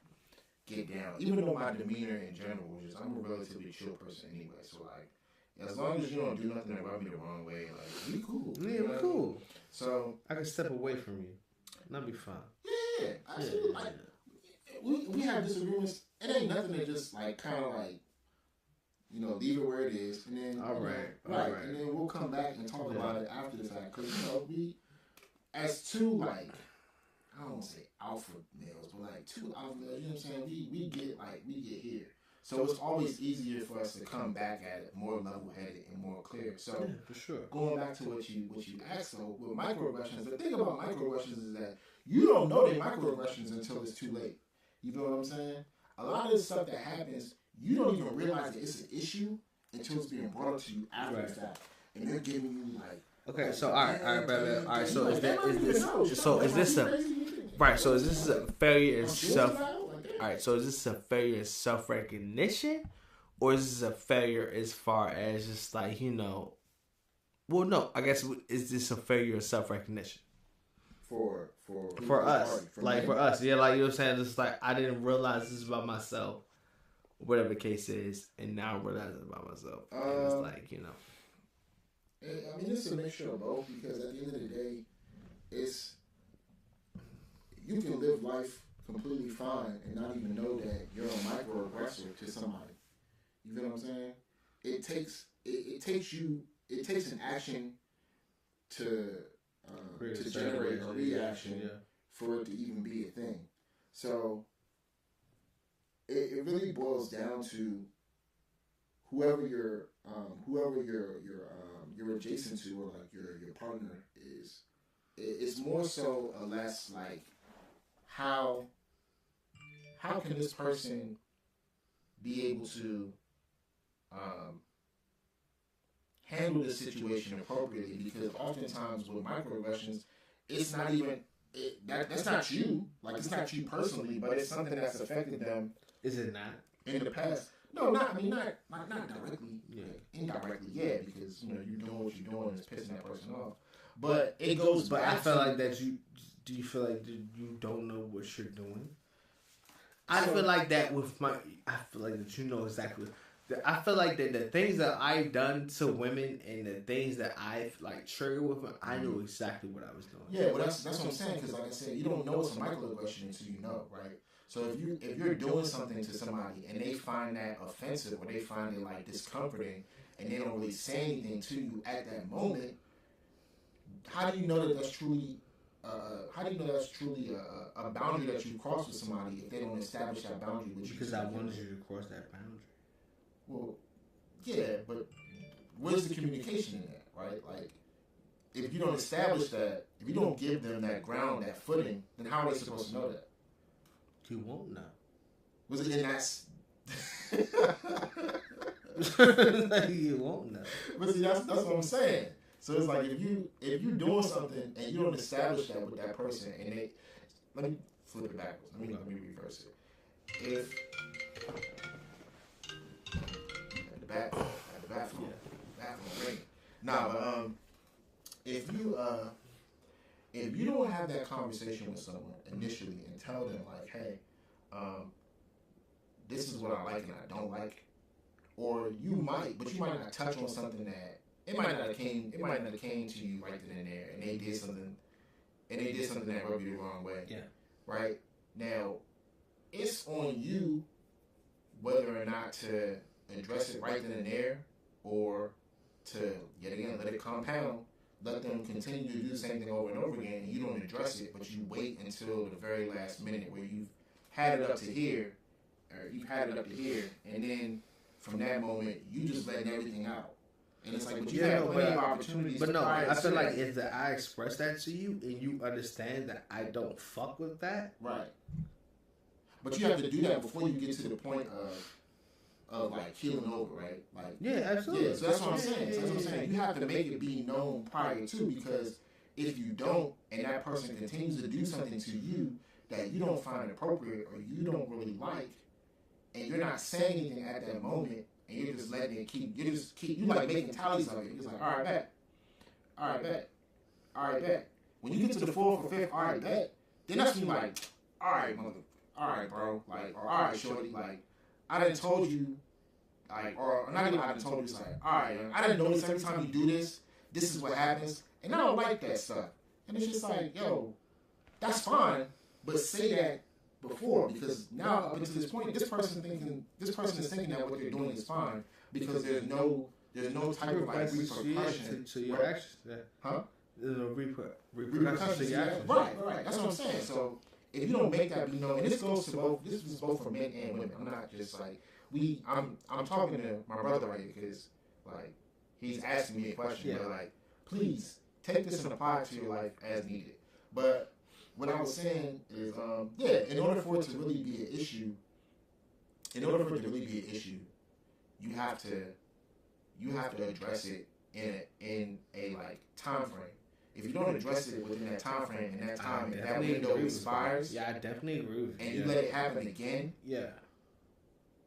get down. Even though my demeanor in general was just, I'm a relatively chill person anyway. So like, as long as you don't do nothing that rub me the wrong way, like, we cool. Yeah, we cool. So I can step away from you. That'd be fine. Yeah, absolutely. Like, we have disagreements. It ain't nothing to just like kind of like, you know, leave it where it is, and then right, and then we'll come back and talk about it after the fact. Because, you know, we, as two, like, I don't want to say alpha males, but like 2 alpha males, you know what I'm saying? We get here, so it's always easier for us to come back at it more level-headed and more clear. So yeah, for sure. Going back to what you asked though, with microaggressions, the thing about microaggressions is that you don't know they're microaggressions until it's too late. You know what I'm saying? A lot of this stuff that happens, you don't even realize that it's an issue until it's being brought up to you after the fact, and they're giving you like. Okay, so all right, brother. All right, so is this a failure in self? All right, so is this a failure in self-recognition, or is this a failure as far as just like, you know? Well, no, I guess is this a failure of self-recognition? For us, for us, yeah, like you know what I'm saying. It's like I didn't realize this about myself, whatever the case is, and now I realize it about myself. And it's like, you know, I mean, it's a mixture of both, because at the end of the day, it's you can live life completely fine and not even know that you're a microaggressor to somebody. You feel what I'm saying? It takes an action to generate a reaction for it to even be a thing. So it really boils down to whoever you're adjacent to, or like your partner is. It's more so or less like how can this person be able to handle the situation appropriately, because oftentimes with microaggressions, it's not even that's not you, like it's not you personally, but it's something that's affected them. Is it not in the past? No, not directly. Yeah, indirectly, yeah, because you know you're doing what you're doing and it's pissing that person off. But it goes. But I feel like that you do. You feel like you don't know what you're doing? I feel like that with my. I feel like that you know exactly. I feel like that the things that I've done to women and the things that I've like triggered with them, I knew exactly what I was doing. Yeah, well that's what I'm saying, because like I said, you don't know it's a microaggression until you know, right? So if you're doing something to somebody and they find that offensive, or they find it like discomforting, and they don't really say anything to you at that moment, how do you know that that's truly? How do you know that's truly a boundary that you cross with somebody if they don't establish that boundary with you? Because I wanted you to cross that boundary. Well, yeah, but where's the communication in that, right? Like, if you don't establish that, if you don't give them that ground, that footing, then how are they supposed to know that? You won't know. Was it in that's? You won't know. But see, that's what I'm saying. So it's like if you're doing something and you don't establish that with that person, and they, let me flip it backwards. Let me reverse it. If at the bathroom ring. Nah, but if you don't have that conversation with someone initially and tell them like, hey, this is what I like and I don't like, or you might not touch on something that it might not have came to you right then and there, and they did something that rubbed you the wrong way. Yeah. Right? Now, it's on you whether or not to address it right then and there, or to yet again let it compound, let them continue to do the same thing over and over again, and you don't address it, but you wait until the very last minute where you've had it up to here, and then from that moment you just letting everything out. And it's like, but you have plenty of opportunities. But no, I feel like if I express that to you and you understand that I don't fuck with that, right? But you have to do that before you get to the point of like healing over, right? Like, yeah, absolutely. Yeah, so that's what I'm saying. You have to make it be known prior to, because if you don't, and that person continues to do something to you that you don't find appropriate or you don't really like, and you're not saying anything at that moment, and you're just letting it keep, you like making tallies of it. You're just like, all right, bet. When you get to the fourth or fifth, all right, bet, then that's when you're like, all right, bro, like, or all right, shorty, like, I done told you, like, or not even I done told you, it's like, all right, I done notice every time you do this, this is what happens, and I don't like that stuff. And it's just like, yo, that's fine, but say that before, because now up until this point, this person is thinking that what they're doing is fine, because there's no type of like repercussion to your actions. Yeah. Huh? There's no repercussion to your actions. Right. That's what I'm saying. So if you don't make that be known, and this is both for men and women. I'm not just like I'm talking to my brother right here, because like he's asking me a question, but like, please take this and apply it to your life as needed. But what I was saying is, in order for it to really be an issue, you have to address it in a like time frame. If you don't address it within that time frame, and that window expires, I definitely agree with you. And you let it happen again,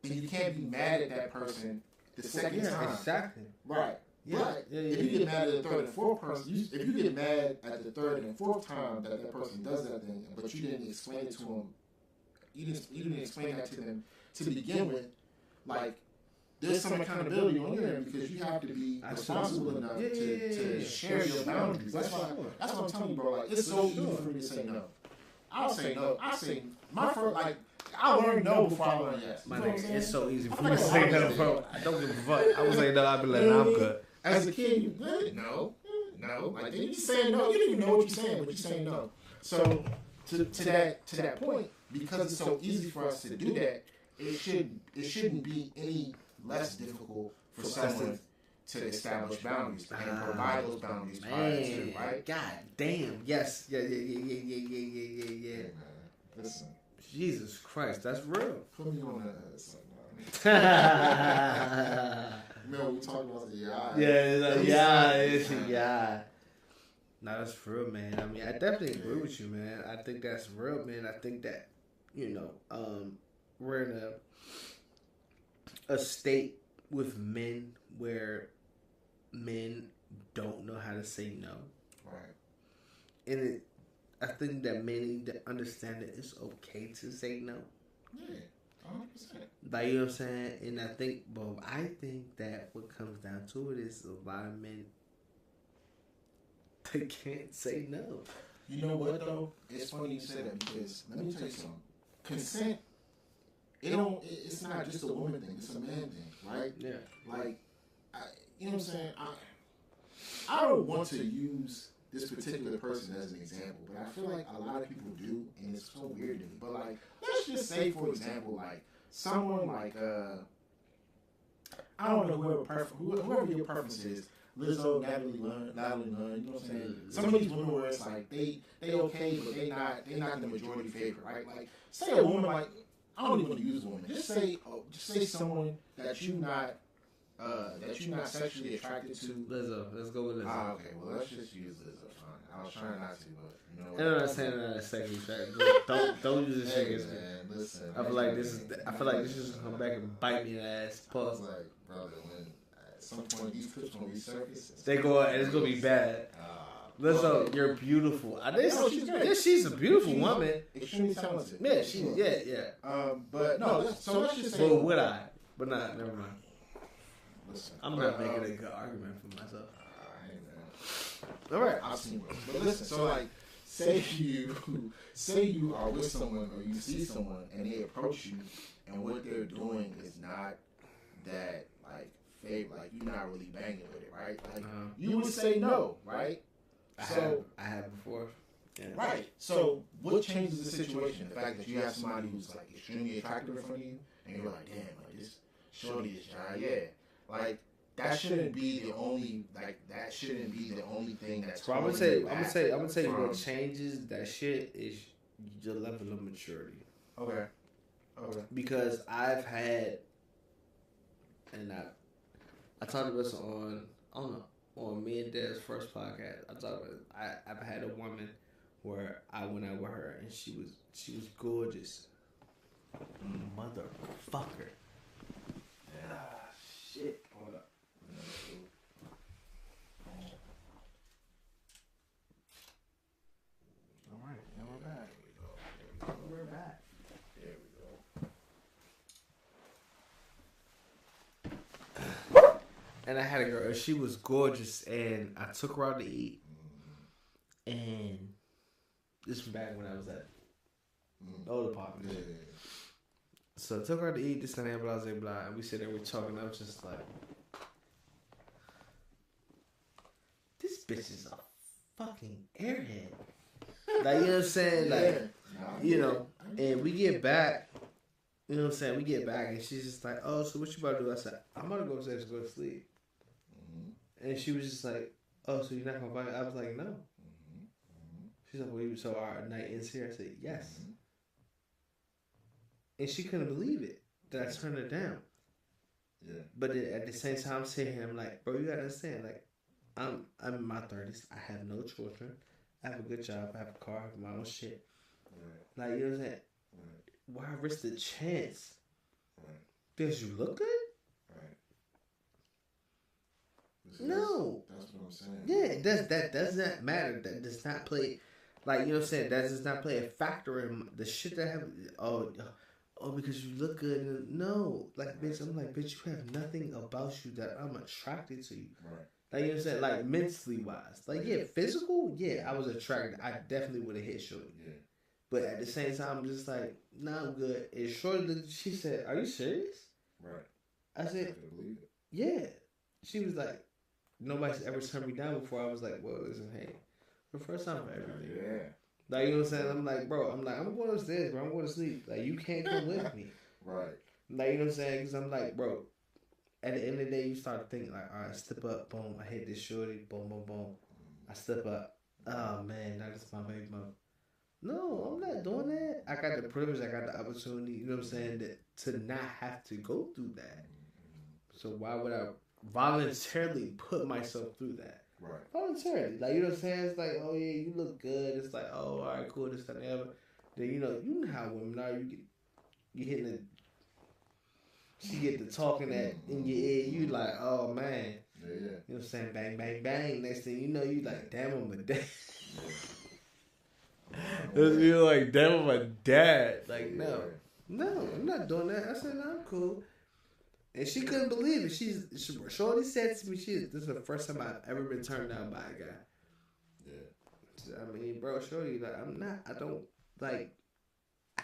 then you can't be mad at that person the second time. Exactly. Right. But if you get mad at the third and fourth person, if you get mad at the third and fourth time that person does that thing, but you didn't explain it to them, you didn't explain that to them to begin with, like, there's some accountability on your end because you have to be responsible enough to share your boundaries. That's what I'm telling you, bro. Like, it's so easy for me to say no. I'll say no. I say my first, like, I learned no before I learned yes. My nigga, it's so easy for me to say no, bro. I don't give a fuck. I would say no. I'd be like, nah, I'm good. As a kid, you no. Like, you saying no. You don't even know what you're saying, but you're saying no. So to that point, because it's so easy for us to do that, it shouldn't be any less difficult for someone to establish boundaries and provide those boundaries prior to, right? God damn. Yes. Yeah. Hey, man, listen. Jesus Christ, that's real. Put me on that something. No, we talking about the Yeah. No, that's real, man. I mean, I definitely agree with you, man. I think that's real, man. I think that, we're in a state with men where men don't know how to say no. Right. And I think that men need to understand that it's okay to say no. Yeah, 100%. Like, you know what I'm saying? And I think that what comes down to it is a lot of men, they can't say no. You know what, though? It's funny you say that because, let me tell you something. Consent, it's not just a woman thing. It's a man thing, right? Yeah. Like, you know what I'm saying? I don't want to use this particular person as an example, but I feel like a lot of people do, and it's so weird to me. But, like, let's just say, for example, like, someone like, I don't know, whoever your preference is, Lizzo, Natalie Nunn, you know what I'm saying? Some of these women where it's like, they okay, but they not the majority favorite, right? Like, say a woman, like, I don't even want to use a woman. Just say someone that you're not sexually attracted to. Lizzo. Let's go with Lizzo. Ah, okay. Well, let's just use Lizzo. Fine. I was trying not to, but you know. And I'm not saying that as sexually attracted. Don't use this shit against me. Man, listen. I feel like this is gonna come back and bite me in the ass. I was Pause. like, brother, when at some point these clips gonna resurface, They go and it's gonna be bad. Lizzo, you're beautiful. She's great. She's a beautiful woman. Extremely talented. Yeah, yeah. But no, so let's just say. Well, would I? But not. Never mind. Listen, I'm not making a good argument for myself. Hey, man. All right, I've seen worse. But listen, so like, say you are with someone or you see someone and they approach you and what they're doing is not that like favorite, like you're not really banging with it, right? Like you would say no, right? I have before. Yeah. Right. So what changes the situation? The fact that you have somebody who's like extremely attractive in front of you and you're like, damn, like this shorty is shy, yeah. Like that shouldn't be the only thing that's. So I'm gonna say what changes that shit is your level of maturity. Okay. Because I've had, and I talked about this on me and Dad's first podcast. I've had a woman where I went out with her and she was gorgeous, motherfucker. Shit. Hold up. All right, now we're back. We're back. There we go. And I had a girl. She was gorgeous, and I took her out to eat. And this was back when I was at the old apartment. Yeah. So I took her to eat, this and that, blah, blah, blah. And we sit there, we're talking. I was just like, this bitch is a fucking airhead. Like, you know what I'm saying? Like, and we get back, you know what I'm saying? We get back, and she's just like, oh, so what you about to do? I said, I'm about to go upstairs and go to sleep. And she was just like, oh, so you're not going to buy it? I was like, no. She's like, well, so our night ends here? I said, yes. And she couldn't believe it that I turned her down. Yeah. But then at the same time, I'm sitting here, I'm like, bro, you gotta understand, like, I'm in my 30s. I have no children. I have a good job. I have a car. I have my own shit. Right. Like, you know what I'm saying? Why risk the chance Does you look good? Right. No. That's what I'm saying. Yeah, that does not matter. That does not play, like, you know what I'm saying? That does not play a factor in the shit that happens. Oh, because you look good. No. Like, bitch, I'm like, bitch, you have nothing about you that I'm attracted to you. Right. Like, you know what I'm saying? Like, mentally wise. Like, yeah, physical, yeah, I was attracted. I definitely would have hit Shorty. Yeah. But at the same time, I'm just like, nah, I'm good. And Shorty, she said, are you serious? Right. I said, I believe it. yeah. She was like, nobody's ever turned me down before. I was like, well, listen, hey, the first time for everything. Yeah. Like, you know what I'm saying? I'm like, bro, I'm going upstairs, bro. I'm going to sleep. Like, you can't come with me. Right. Like, you know what I'm saying? Because I'm like, bro, at the end of the day, you start thinking, like, all right, step up, boom, I hit this Shorty, boom, boom, boom. I step up. Oh, man, now this is my baby mother. No, I'm not doing that. I got the privilege, I got the opportunity, you know what I'm saying, to not have to go through that. So why would I voluntarily put myself through that? Right. Voluntarily. Like, you know what I'm saying? It's like, oh, yeah, you look good. It's like, oh, all right, cool, this, that, and the other. Then, you know how women are. You hitting the, she get the talking that in your ear. You like, oh, man. Yeah. You know what I'm saying? Bang, bang, bang. Next thing you know, you like, damn, I'm a dad. You're like, damn, I'm a dad. Like, no, I'm not doing that. I said, no, I'm cool. And she couldn't believe it. Shorty said to me, this is the first time I've ever been turned down by a guy. Yeah. I mean, bro, Shorty, like, I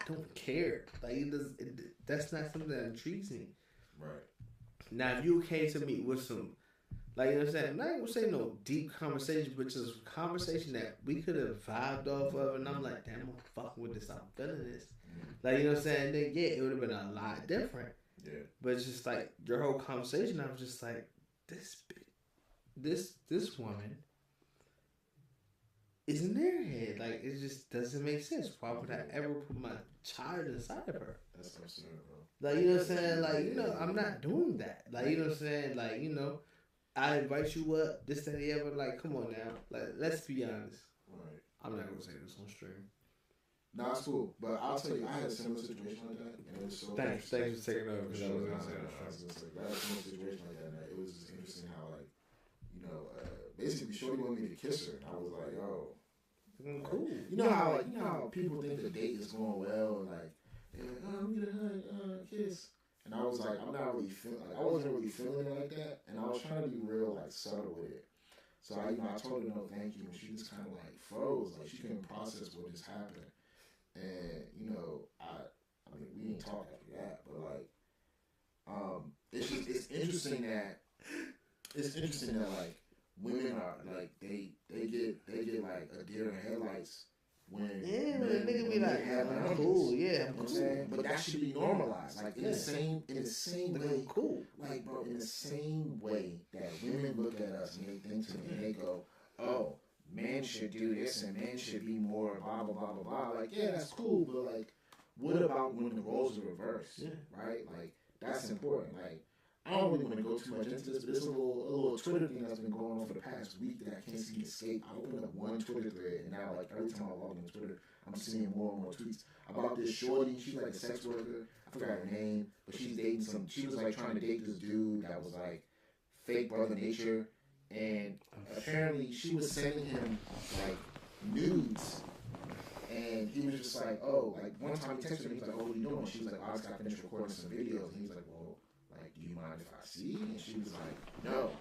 don't care. Like, that's not something that intrigues me. Right. Now, if you came to me with some, like, you know what I'm saying? I'm not going to say no deep conversation, but just conversation that we could have vibed off of, and I'm like, damn, I'm fucking with this. I'm feeling this. Like, you know what I'm saying? Then, yeah, it would have been a lot different. Yeah. But it's just like, your whole conversation, I was just like, this woman is in their head. Like, it just doesn't make sense. Why would I ever put my child inside of her? That's absurd, bro. Like, you know what I'm saying? Like, you know, I'm not doing that. Like, you know what I'm saying? Like, you know, I invite you up, this, that, and the other. Like, come on now. Like, let's be honest. Right. I'm not going to say this on stream. Nah, it's cool. But I'll tell you, I had a similar situation like that. And it was so Thanks for taking over. Because I was going to say I was gonna say, I had a similar situation like that. And it was just interesting how, like, you know, basically Shorty wanted me to kiss her. And I was like, yo. Cool. You know how people think the date is going well, and like, they're like, oh, I'm gonna hug, kiss. And I was like, I'm not really feeling, like, I wasn't really feeling it like that, and I was trying to be real, like, subtle with it. So I told her no, thank you, and she just kind of like froze, like she couldn't process what just happened. And you know, I mean, we didn't talk after that, but like, it's interesting that like women are like they get like a deer in headlights when nigga be like, I'm cool, yeah, I'm cool. But that should be normalized, like in the same way, cool. Like, bro, in the same way that women look at us and they think to me and they go, oh, men should do this and men should be more blah blah blah blah blah. Like, yeah, that's cool, but like, what about when the roles are reversed? Yeah. Right? Like, that's important. Like, I don't really want to go too much into this, but there's a little Twitter thing that's been going on for the past week that I can't seem to escape. I opened up one Twitter thread, and now, like, every time I log into Twitter, I'm seeing more and more tweets about this shorty. She's like a sex worker. I forgot her name, but she's dating she was like trying to date this dude that was like fake Brother Nature, and apparently she was sending him like nudes. And he was just like, oh, like one time he texted her, he was like, oh, what are you doing? She was like, oh, I just got finished recording some videos. And he was like, well, like, do you mind if I see? And she was like, no.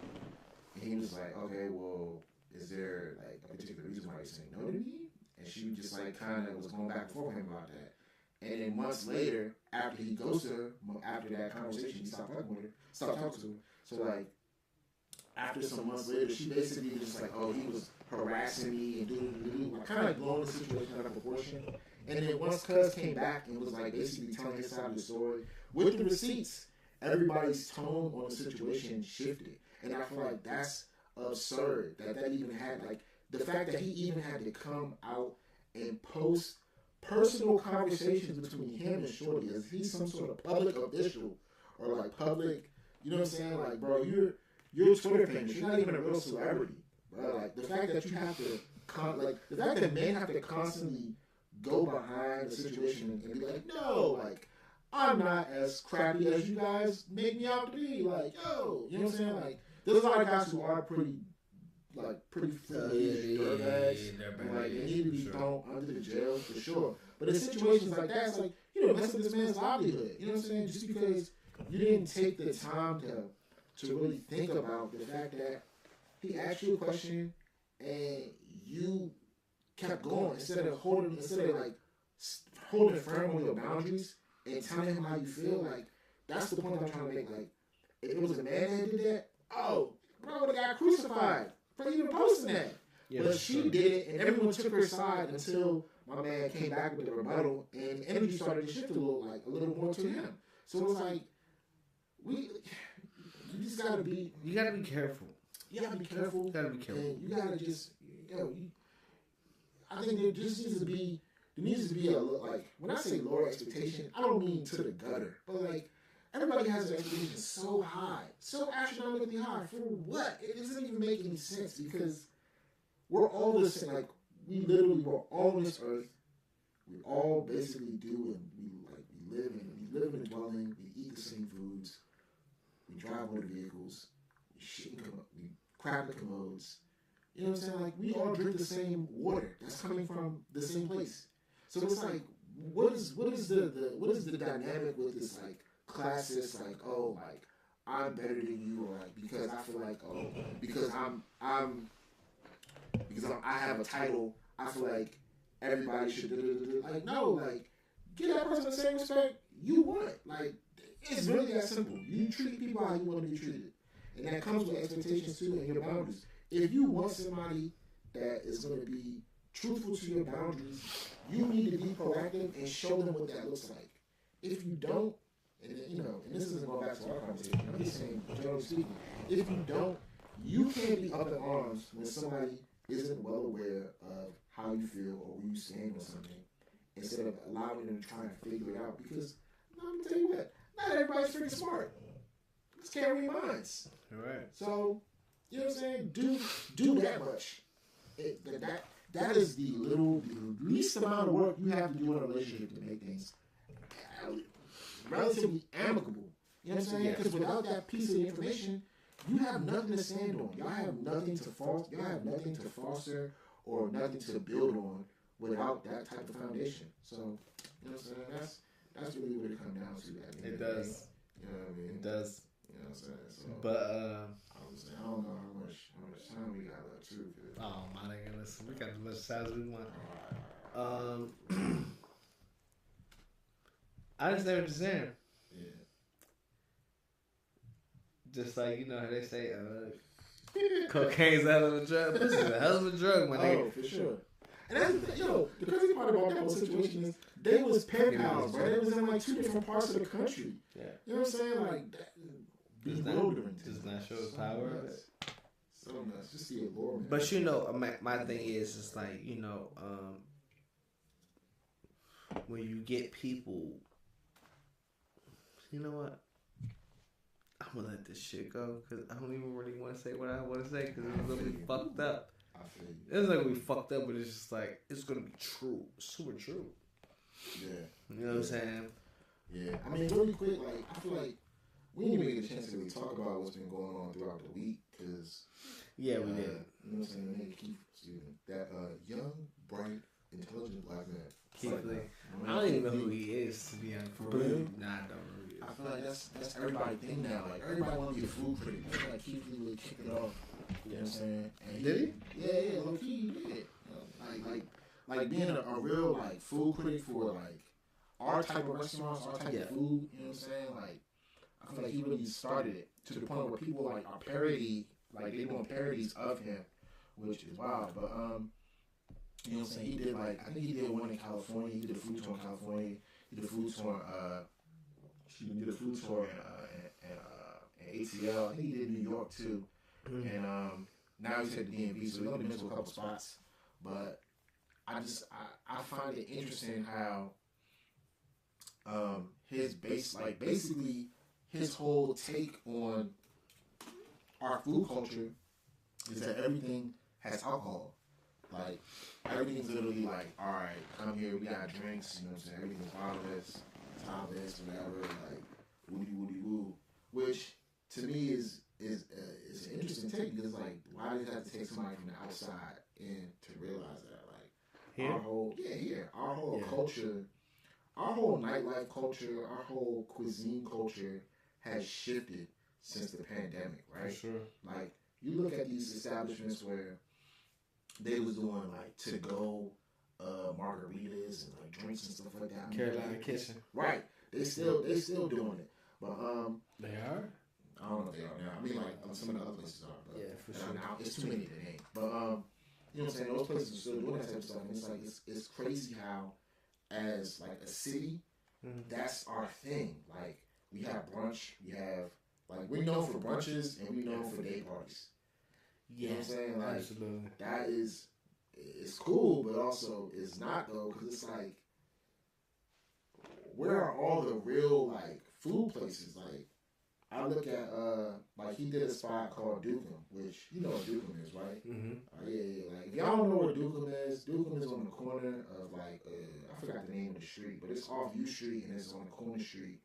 And he was like, okay, well, is there like a particular reason why you're saying no to me? And she just like kind of was going back and forth with him about that. And then months later, after he ghosted her, after that conversation, he stopped talking with her, stopped talking to her. So like, after some months later, she basically was just like, oh, he was harassing me and doing kind of like blowing the situation out of proportion. And then once Cuz came back and was like basically telling his side of the story with the receipts, everybody's tone on the situation shifted. And I feel like that's absurd that even had, like, the fact that he even had to come out and post personal conversations between him and Shorty as he's some sort of public official or like public, you know what I'm saying? Like, bro, you're Twitter famous. You're not even a real celebrity, bro. Like, the fact that you have to, the fact that men have to constantly go behind the situation and be like, no, like, I'm not as crappy as you guys make me out to be. Like, yo, you know what I'm saying? Like, there's a lot of guys who are pretty foolish, dirtbags, and like they need to be thrown under the jail for sure. But in situations like that, it's like, you know, mess up this man's livelihood. You know what I'm saying? Just because you didn't take the time to really think about the fact that he asked you a question and you kept going instead of holding firm on your boundaries and telling him how you feel. Like, that's the point I'm trying to make. Like, if it was a man that did that, oh, bro would have got crucified for even posting that. Yeah, but she did it, and everyone took her side until my man came back with the rebuttal, and energy started to shift a little more to him. So it's like, you just gotta be. You gotta be careful. You gotta be careful. And you gotta just, I think there needs to be a, like, when I say lower expectation, I don't mean to the gutter, but like, everybody has their expectations so high, so astronomically high. For what? It doesn't even make any sense, because we're all the same. Like, we're all on this earth. We all basically do, and we live in a dwelling. We eat the same foods. We drive motor vehicles. We crap the commodes. You know what I'm saying? Like, we all drink the same water that's coming from the same place. So it's like, what is the dynamic with this, like, classist, like, oh, like, I'm better than you, or like, because I feel like, oh, because I have a title, I feel like everybody should like, no, like, give that person the same respect you want. Like, it's really that simple. You treat people how you want to be treated, and that comes with expectations too and your boundaries. If you want somebody that is going to be truthful to your boundaries, you need to be proactive and show them what that looks like. If you don't, and this isn't going back to our conversation, I'm just saying, generally speaking, if you don't, you can't be up in arms when somebody isn't well aware of how you feel or where you stand on something, instead of allowing them to try and figure it out. Because, I'm going to tell you what, not everybody's freaking smart. Just can't read minds. All right. So, you know what I'm saying? Do that much. That is the least amount of work you have to do in a relationship to make things relatively amicable. You know what I'm saying? Because without that piece of information, you have nothing to stand on. Y'all have nothing to foster or nothing to build on without that type of foundation. So, you know what I'm saying? That's really what it comes down to. It does. You know what I mean? It does. You know what I'm saying? So, but I don't know how much time we got left too. Oh my nigga, listen, we got as much time as we want. I understand what you're saying. Yeah. Just like, you know how they say, cocaine's a hell of a drug. This is a hell of a drug, my nigga. Oh, for sure. And that's, the crazy part about that whole situation is they was pen pals, bro. They was in like 2 different parts of the country. Yeah. You know what I'm saying? Like, that, bewildering. Does not show the power of it. So nuts. Just the allurement. But my thing is, it's like, when you get people, you know what? I'm gonna let this shit go because I don't even really want to say what I want to say because it's gonna be fucked up. I feel you. It's not gonna be fucked up, but it's just like it's gonna be true, super true. Yeah. You know what I'm saying? Yeah. I mean, really quick, like, I feel like we didn't even get a chance to really talk about what's been going on throughout the week because we did. You know what I'm saying? That young, bright, intelligent black man. Keith Lee. I don't even know who he is, to be honest. For real? Nah, I don't know who he is. I feel like that's everybody's thing now. Like, everybody want to be a food critic. I feel like Keith Lee really kicked it off. You know what I'm saying? And did he? Yeah, low key, he did. Like being a real, like, food critic for, like, our type of restaurants, our type of food, you know what I'm saying? Like, I feel like he really started it to the point where people, like, are they doing parodies of him, which is wild. But, you know what I'm saying? He did, like, I think he did one in California. He did a food tour in California. He did a food tour, in ATL. I think he did New York, too. Mm-hmm. And now he's at the DMV, so he's only been to a couple spots. But I find it interesting how basically his whole take on our food culture is that everything has alcohol. Like, everything's literally like, all right, come here, we got drinks, you know what I'm saying? Everything's bottomless topless, whatever, like woody woo, which to me is an interesting take because like why did it have to take somebody from the outside in to realize that like Here? our whole culture, our whole nightlife culture, our whole cuisine culture has shifted since the pandemic, right? For sure. Like you look at these establishments where they was doing like to go margaritas and like drinks and stuff like that. Carolina Kitchen. Right. They still doing it. But They are? I don't know if they are now. I mean like some of the other places are, but Yeah, for sure. now it's too many to name. But you know what I'm saying? Those places are still doing that type of stuff. And it's like it's crazy how as like a city, that's our thing. Like we have brunch, we have like we're known for brunches and we're known for day parties. You know what I'm saying? Like Absolutely. that is it's cool, but also it's not though, because it's like where are all the real like food places? Like I look at like he did a spot called Dukem, which you know what Dukem is, right? Mm-hmm. Yeah. Like if y'all don't know where Dukem is on the corner of like I forgot the name of the street, but it's off U Street and it's on the corner street.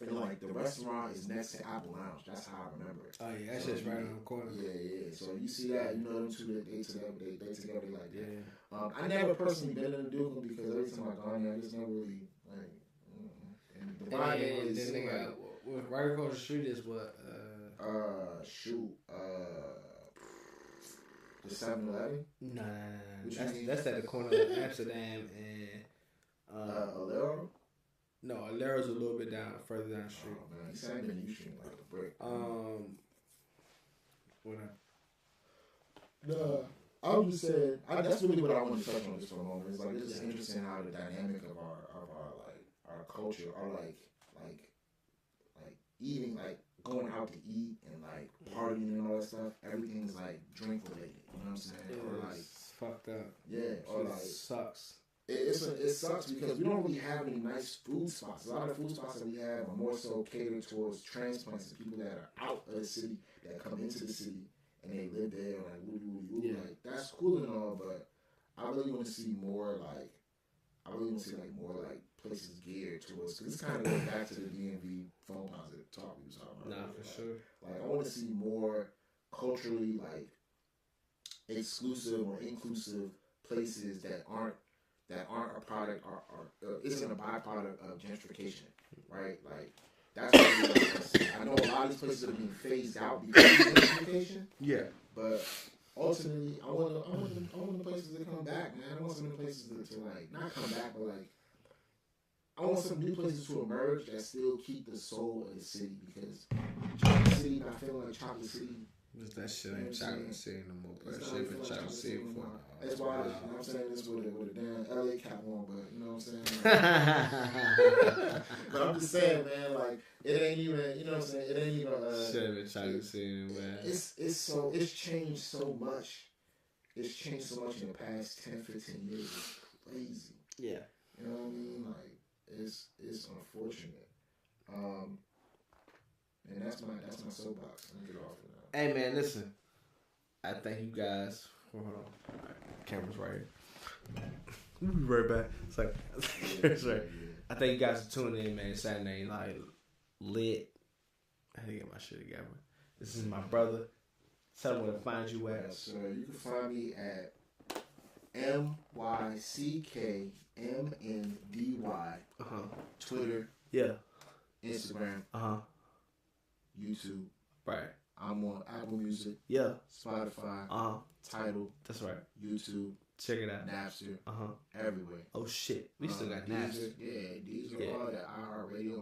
And like the restaurant is next to Apple Lounge. That's how I remember it. Oh yeah, that's just right on the corner. Yeah. So you see that, you know them two, they together like that. Yeah. I never personally been in the Dukem because every time I gone there, I just never really like. And the vibe ain't really then they seem got, like. right across the street is what? The 7-Eleven. Nah. Which you mean? That's at the corner of Amsterdam and Alero. no, Alera's a little bit down, further down the street. Oh man, he said I've been in U-Stream like a brick. What? No, I was just saying. That's really what I want to touch on just for a moment. It's like it's just interesting how the dynamic of our culture, our like eating, like going out to eat and like partying and all that stuff. Everything's like drink related. You know what I'm saying? Or like fucked up. Yeah, or like sucks. It sucks because we don't really have any nice food spots. A lot of food spots that we have are more so catered towards transplants and people that are out of the city that come into the city and they live there like woo. Yeah. Like that's cool and all, but I really want to see more like places geared towards, because this kind of goes back to the DMV Foamposites talk we was talking about. Nah, for sure. Like I want to see more culturally like exclusive or inclusive places that aren't a product or isn't a byproduct of gentrification, right? Like that's what I know a lot of these places are being phased out because of gentrification. Yeah, but ultimately, I want the places to come back, man. I want some of the places to like not come back, but like I want some new places to emerge that still keep the soul of the city, because Chocolate City, I feel like Chocolate City. that shit ain't Chocolate City no more, but that shit been Chocolate City before. That's why, you know what I'm saying, this with a damn LA cap on, but you know what I'm saying? But I'm just saying, man, like, it ain't even, you know what I'm saying, it ain't even, shit been Chocolate City, man. It's changed so much. It's changed so much in the past 10, 15 years. It's crazy. Yeah. You know what I mean? Like, it's unfortunate. And that's my soapbox. I'm gonna get off of that. Hey man, listen. I thank you guys. Hold on. All right, camera's right here. We'll be right back. It's like, it's right. I thank you guys for tuning in, man. Saturday night lit. I had to get my shit together. This is my brother. Tell them where to find you at. So you can find me at MYCKMNDY. Twitter. Yeah. Instagram. YouTube. Right. I'm on Apple Music. Yeah. Spotify. Tidal. That's right. YouTube. Check it out. Napster. Everywhere. Oh shit. We still got Napster. These are all that iHeartRadio.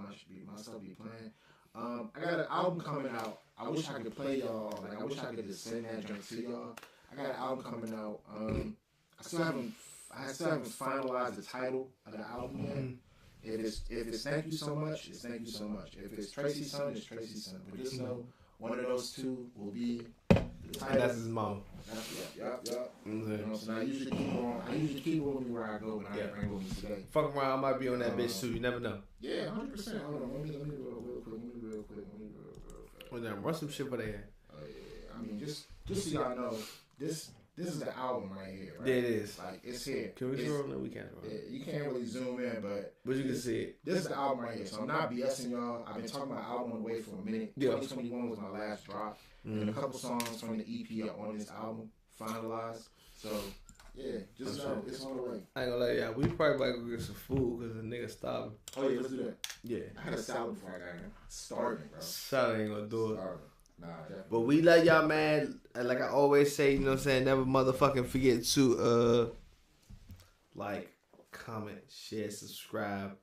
My stuff be playing. I got an album coming out. I wish I could play y'all. Like I wish I could just send that junk to y'all. I got an album coming out. I still haven't finalized the title of the album yet. If it's Thank You So Much, it's Thank You So Much. If it's Tracy's Son, it's Tracy's Son. But just know one of those two will be the title. That's his mom. Yup. Mm-hmm. You know, so I usually keep it with me where I go, but I didn't bring it with me today. Fuck around, I might be on that bitch too. You never know. Yeah, 100%. Hold on, let me real quick. Well, then run some shit for their head. Yeah. I mean, just so y'all know, this this is the album right here. Right? There it is. Like it's here. Can we It's- scroll? No, we can't. You can't really zoom in, but You can see it. this is the album right here. So I'm not BSing y'all. I've been talking about album on the way for a minute. Yeah. 2021 was my last drop, and a couple songs from the EP are on this album finalized. So yeah, just know it's on the way. I ain't gonna lie, y'all. We probably about to go get some food because the nigga starving. Oh yeah, let's do that. Yeah. I had a salad before I got here. Starving, bro. Salad ain't gonna do it. Starving. Nah, definitely. But we love y'all, man. And like I always say, you know what I'm saying? Never motherfucking forget to like, comment, share, subscribe.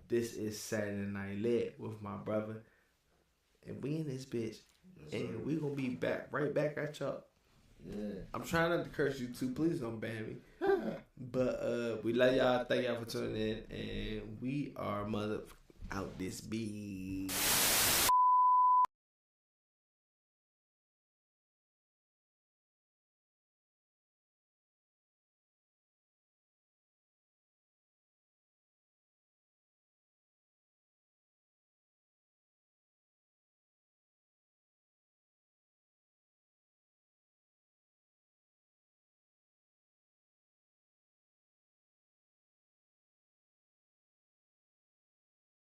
This is Saturday Night Lit with my brother. And we in this bitch. And we gonna be right back at y'all. Yeah. I'm trying not to curse you too. Please don't ban me. But we love y'all. Thank y'all for tuning in. And we are out this beat.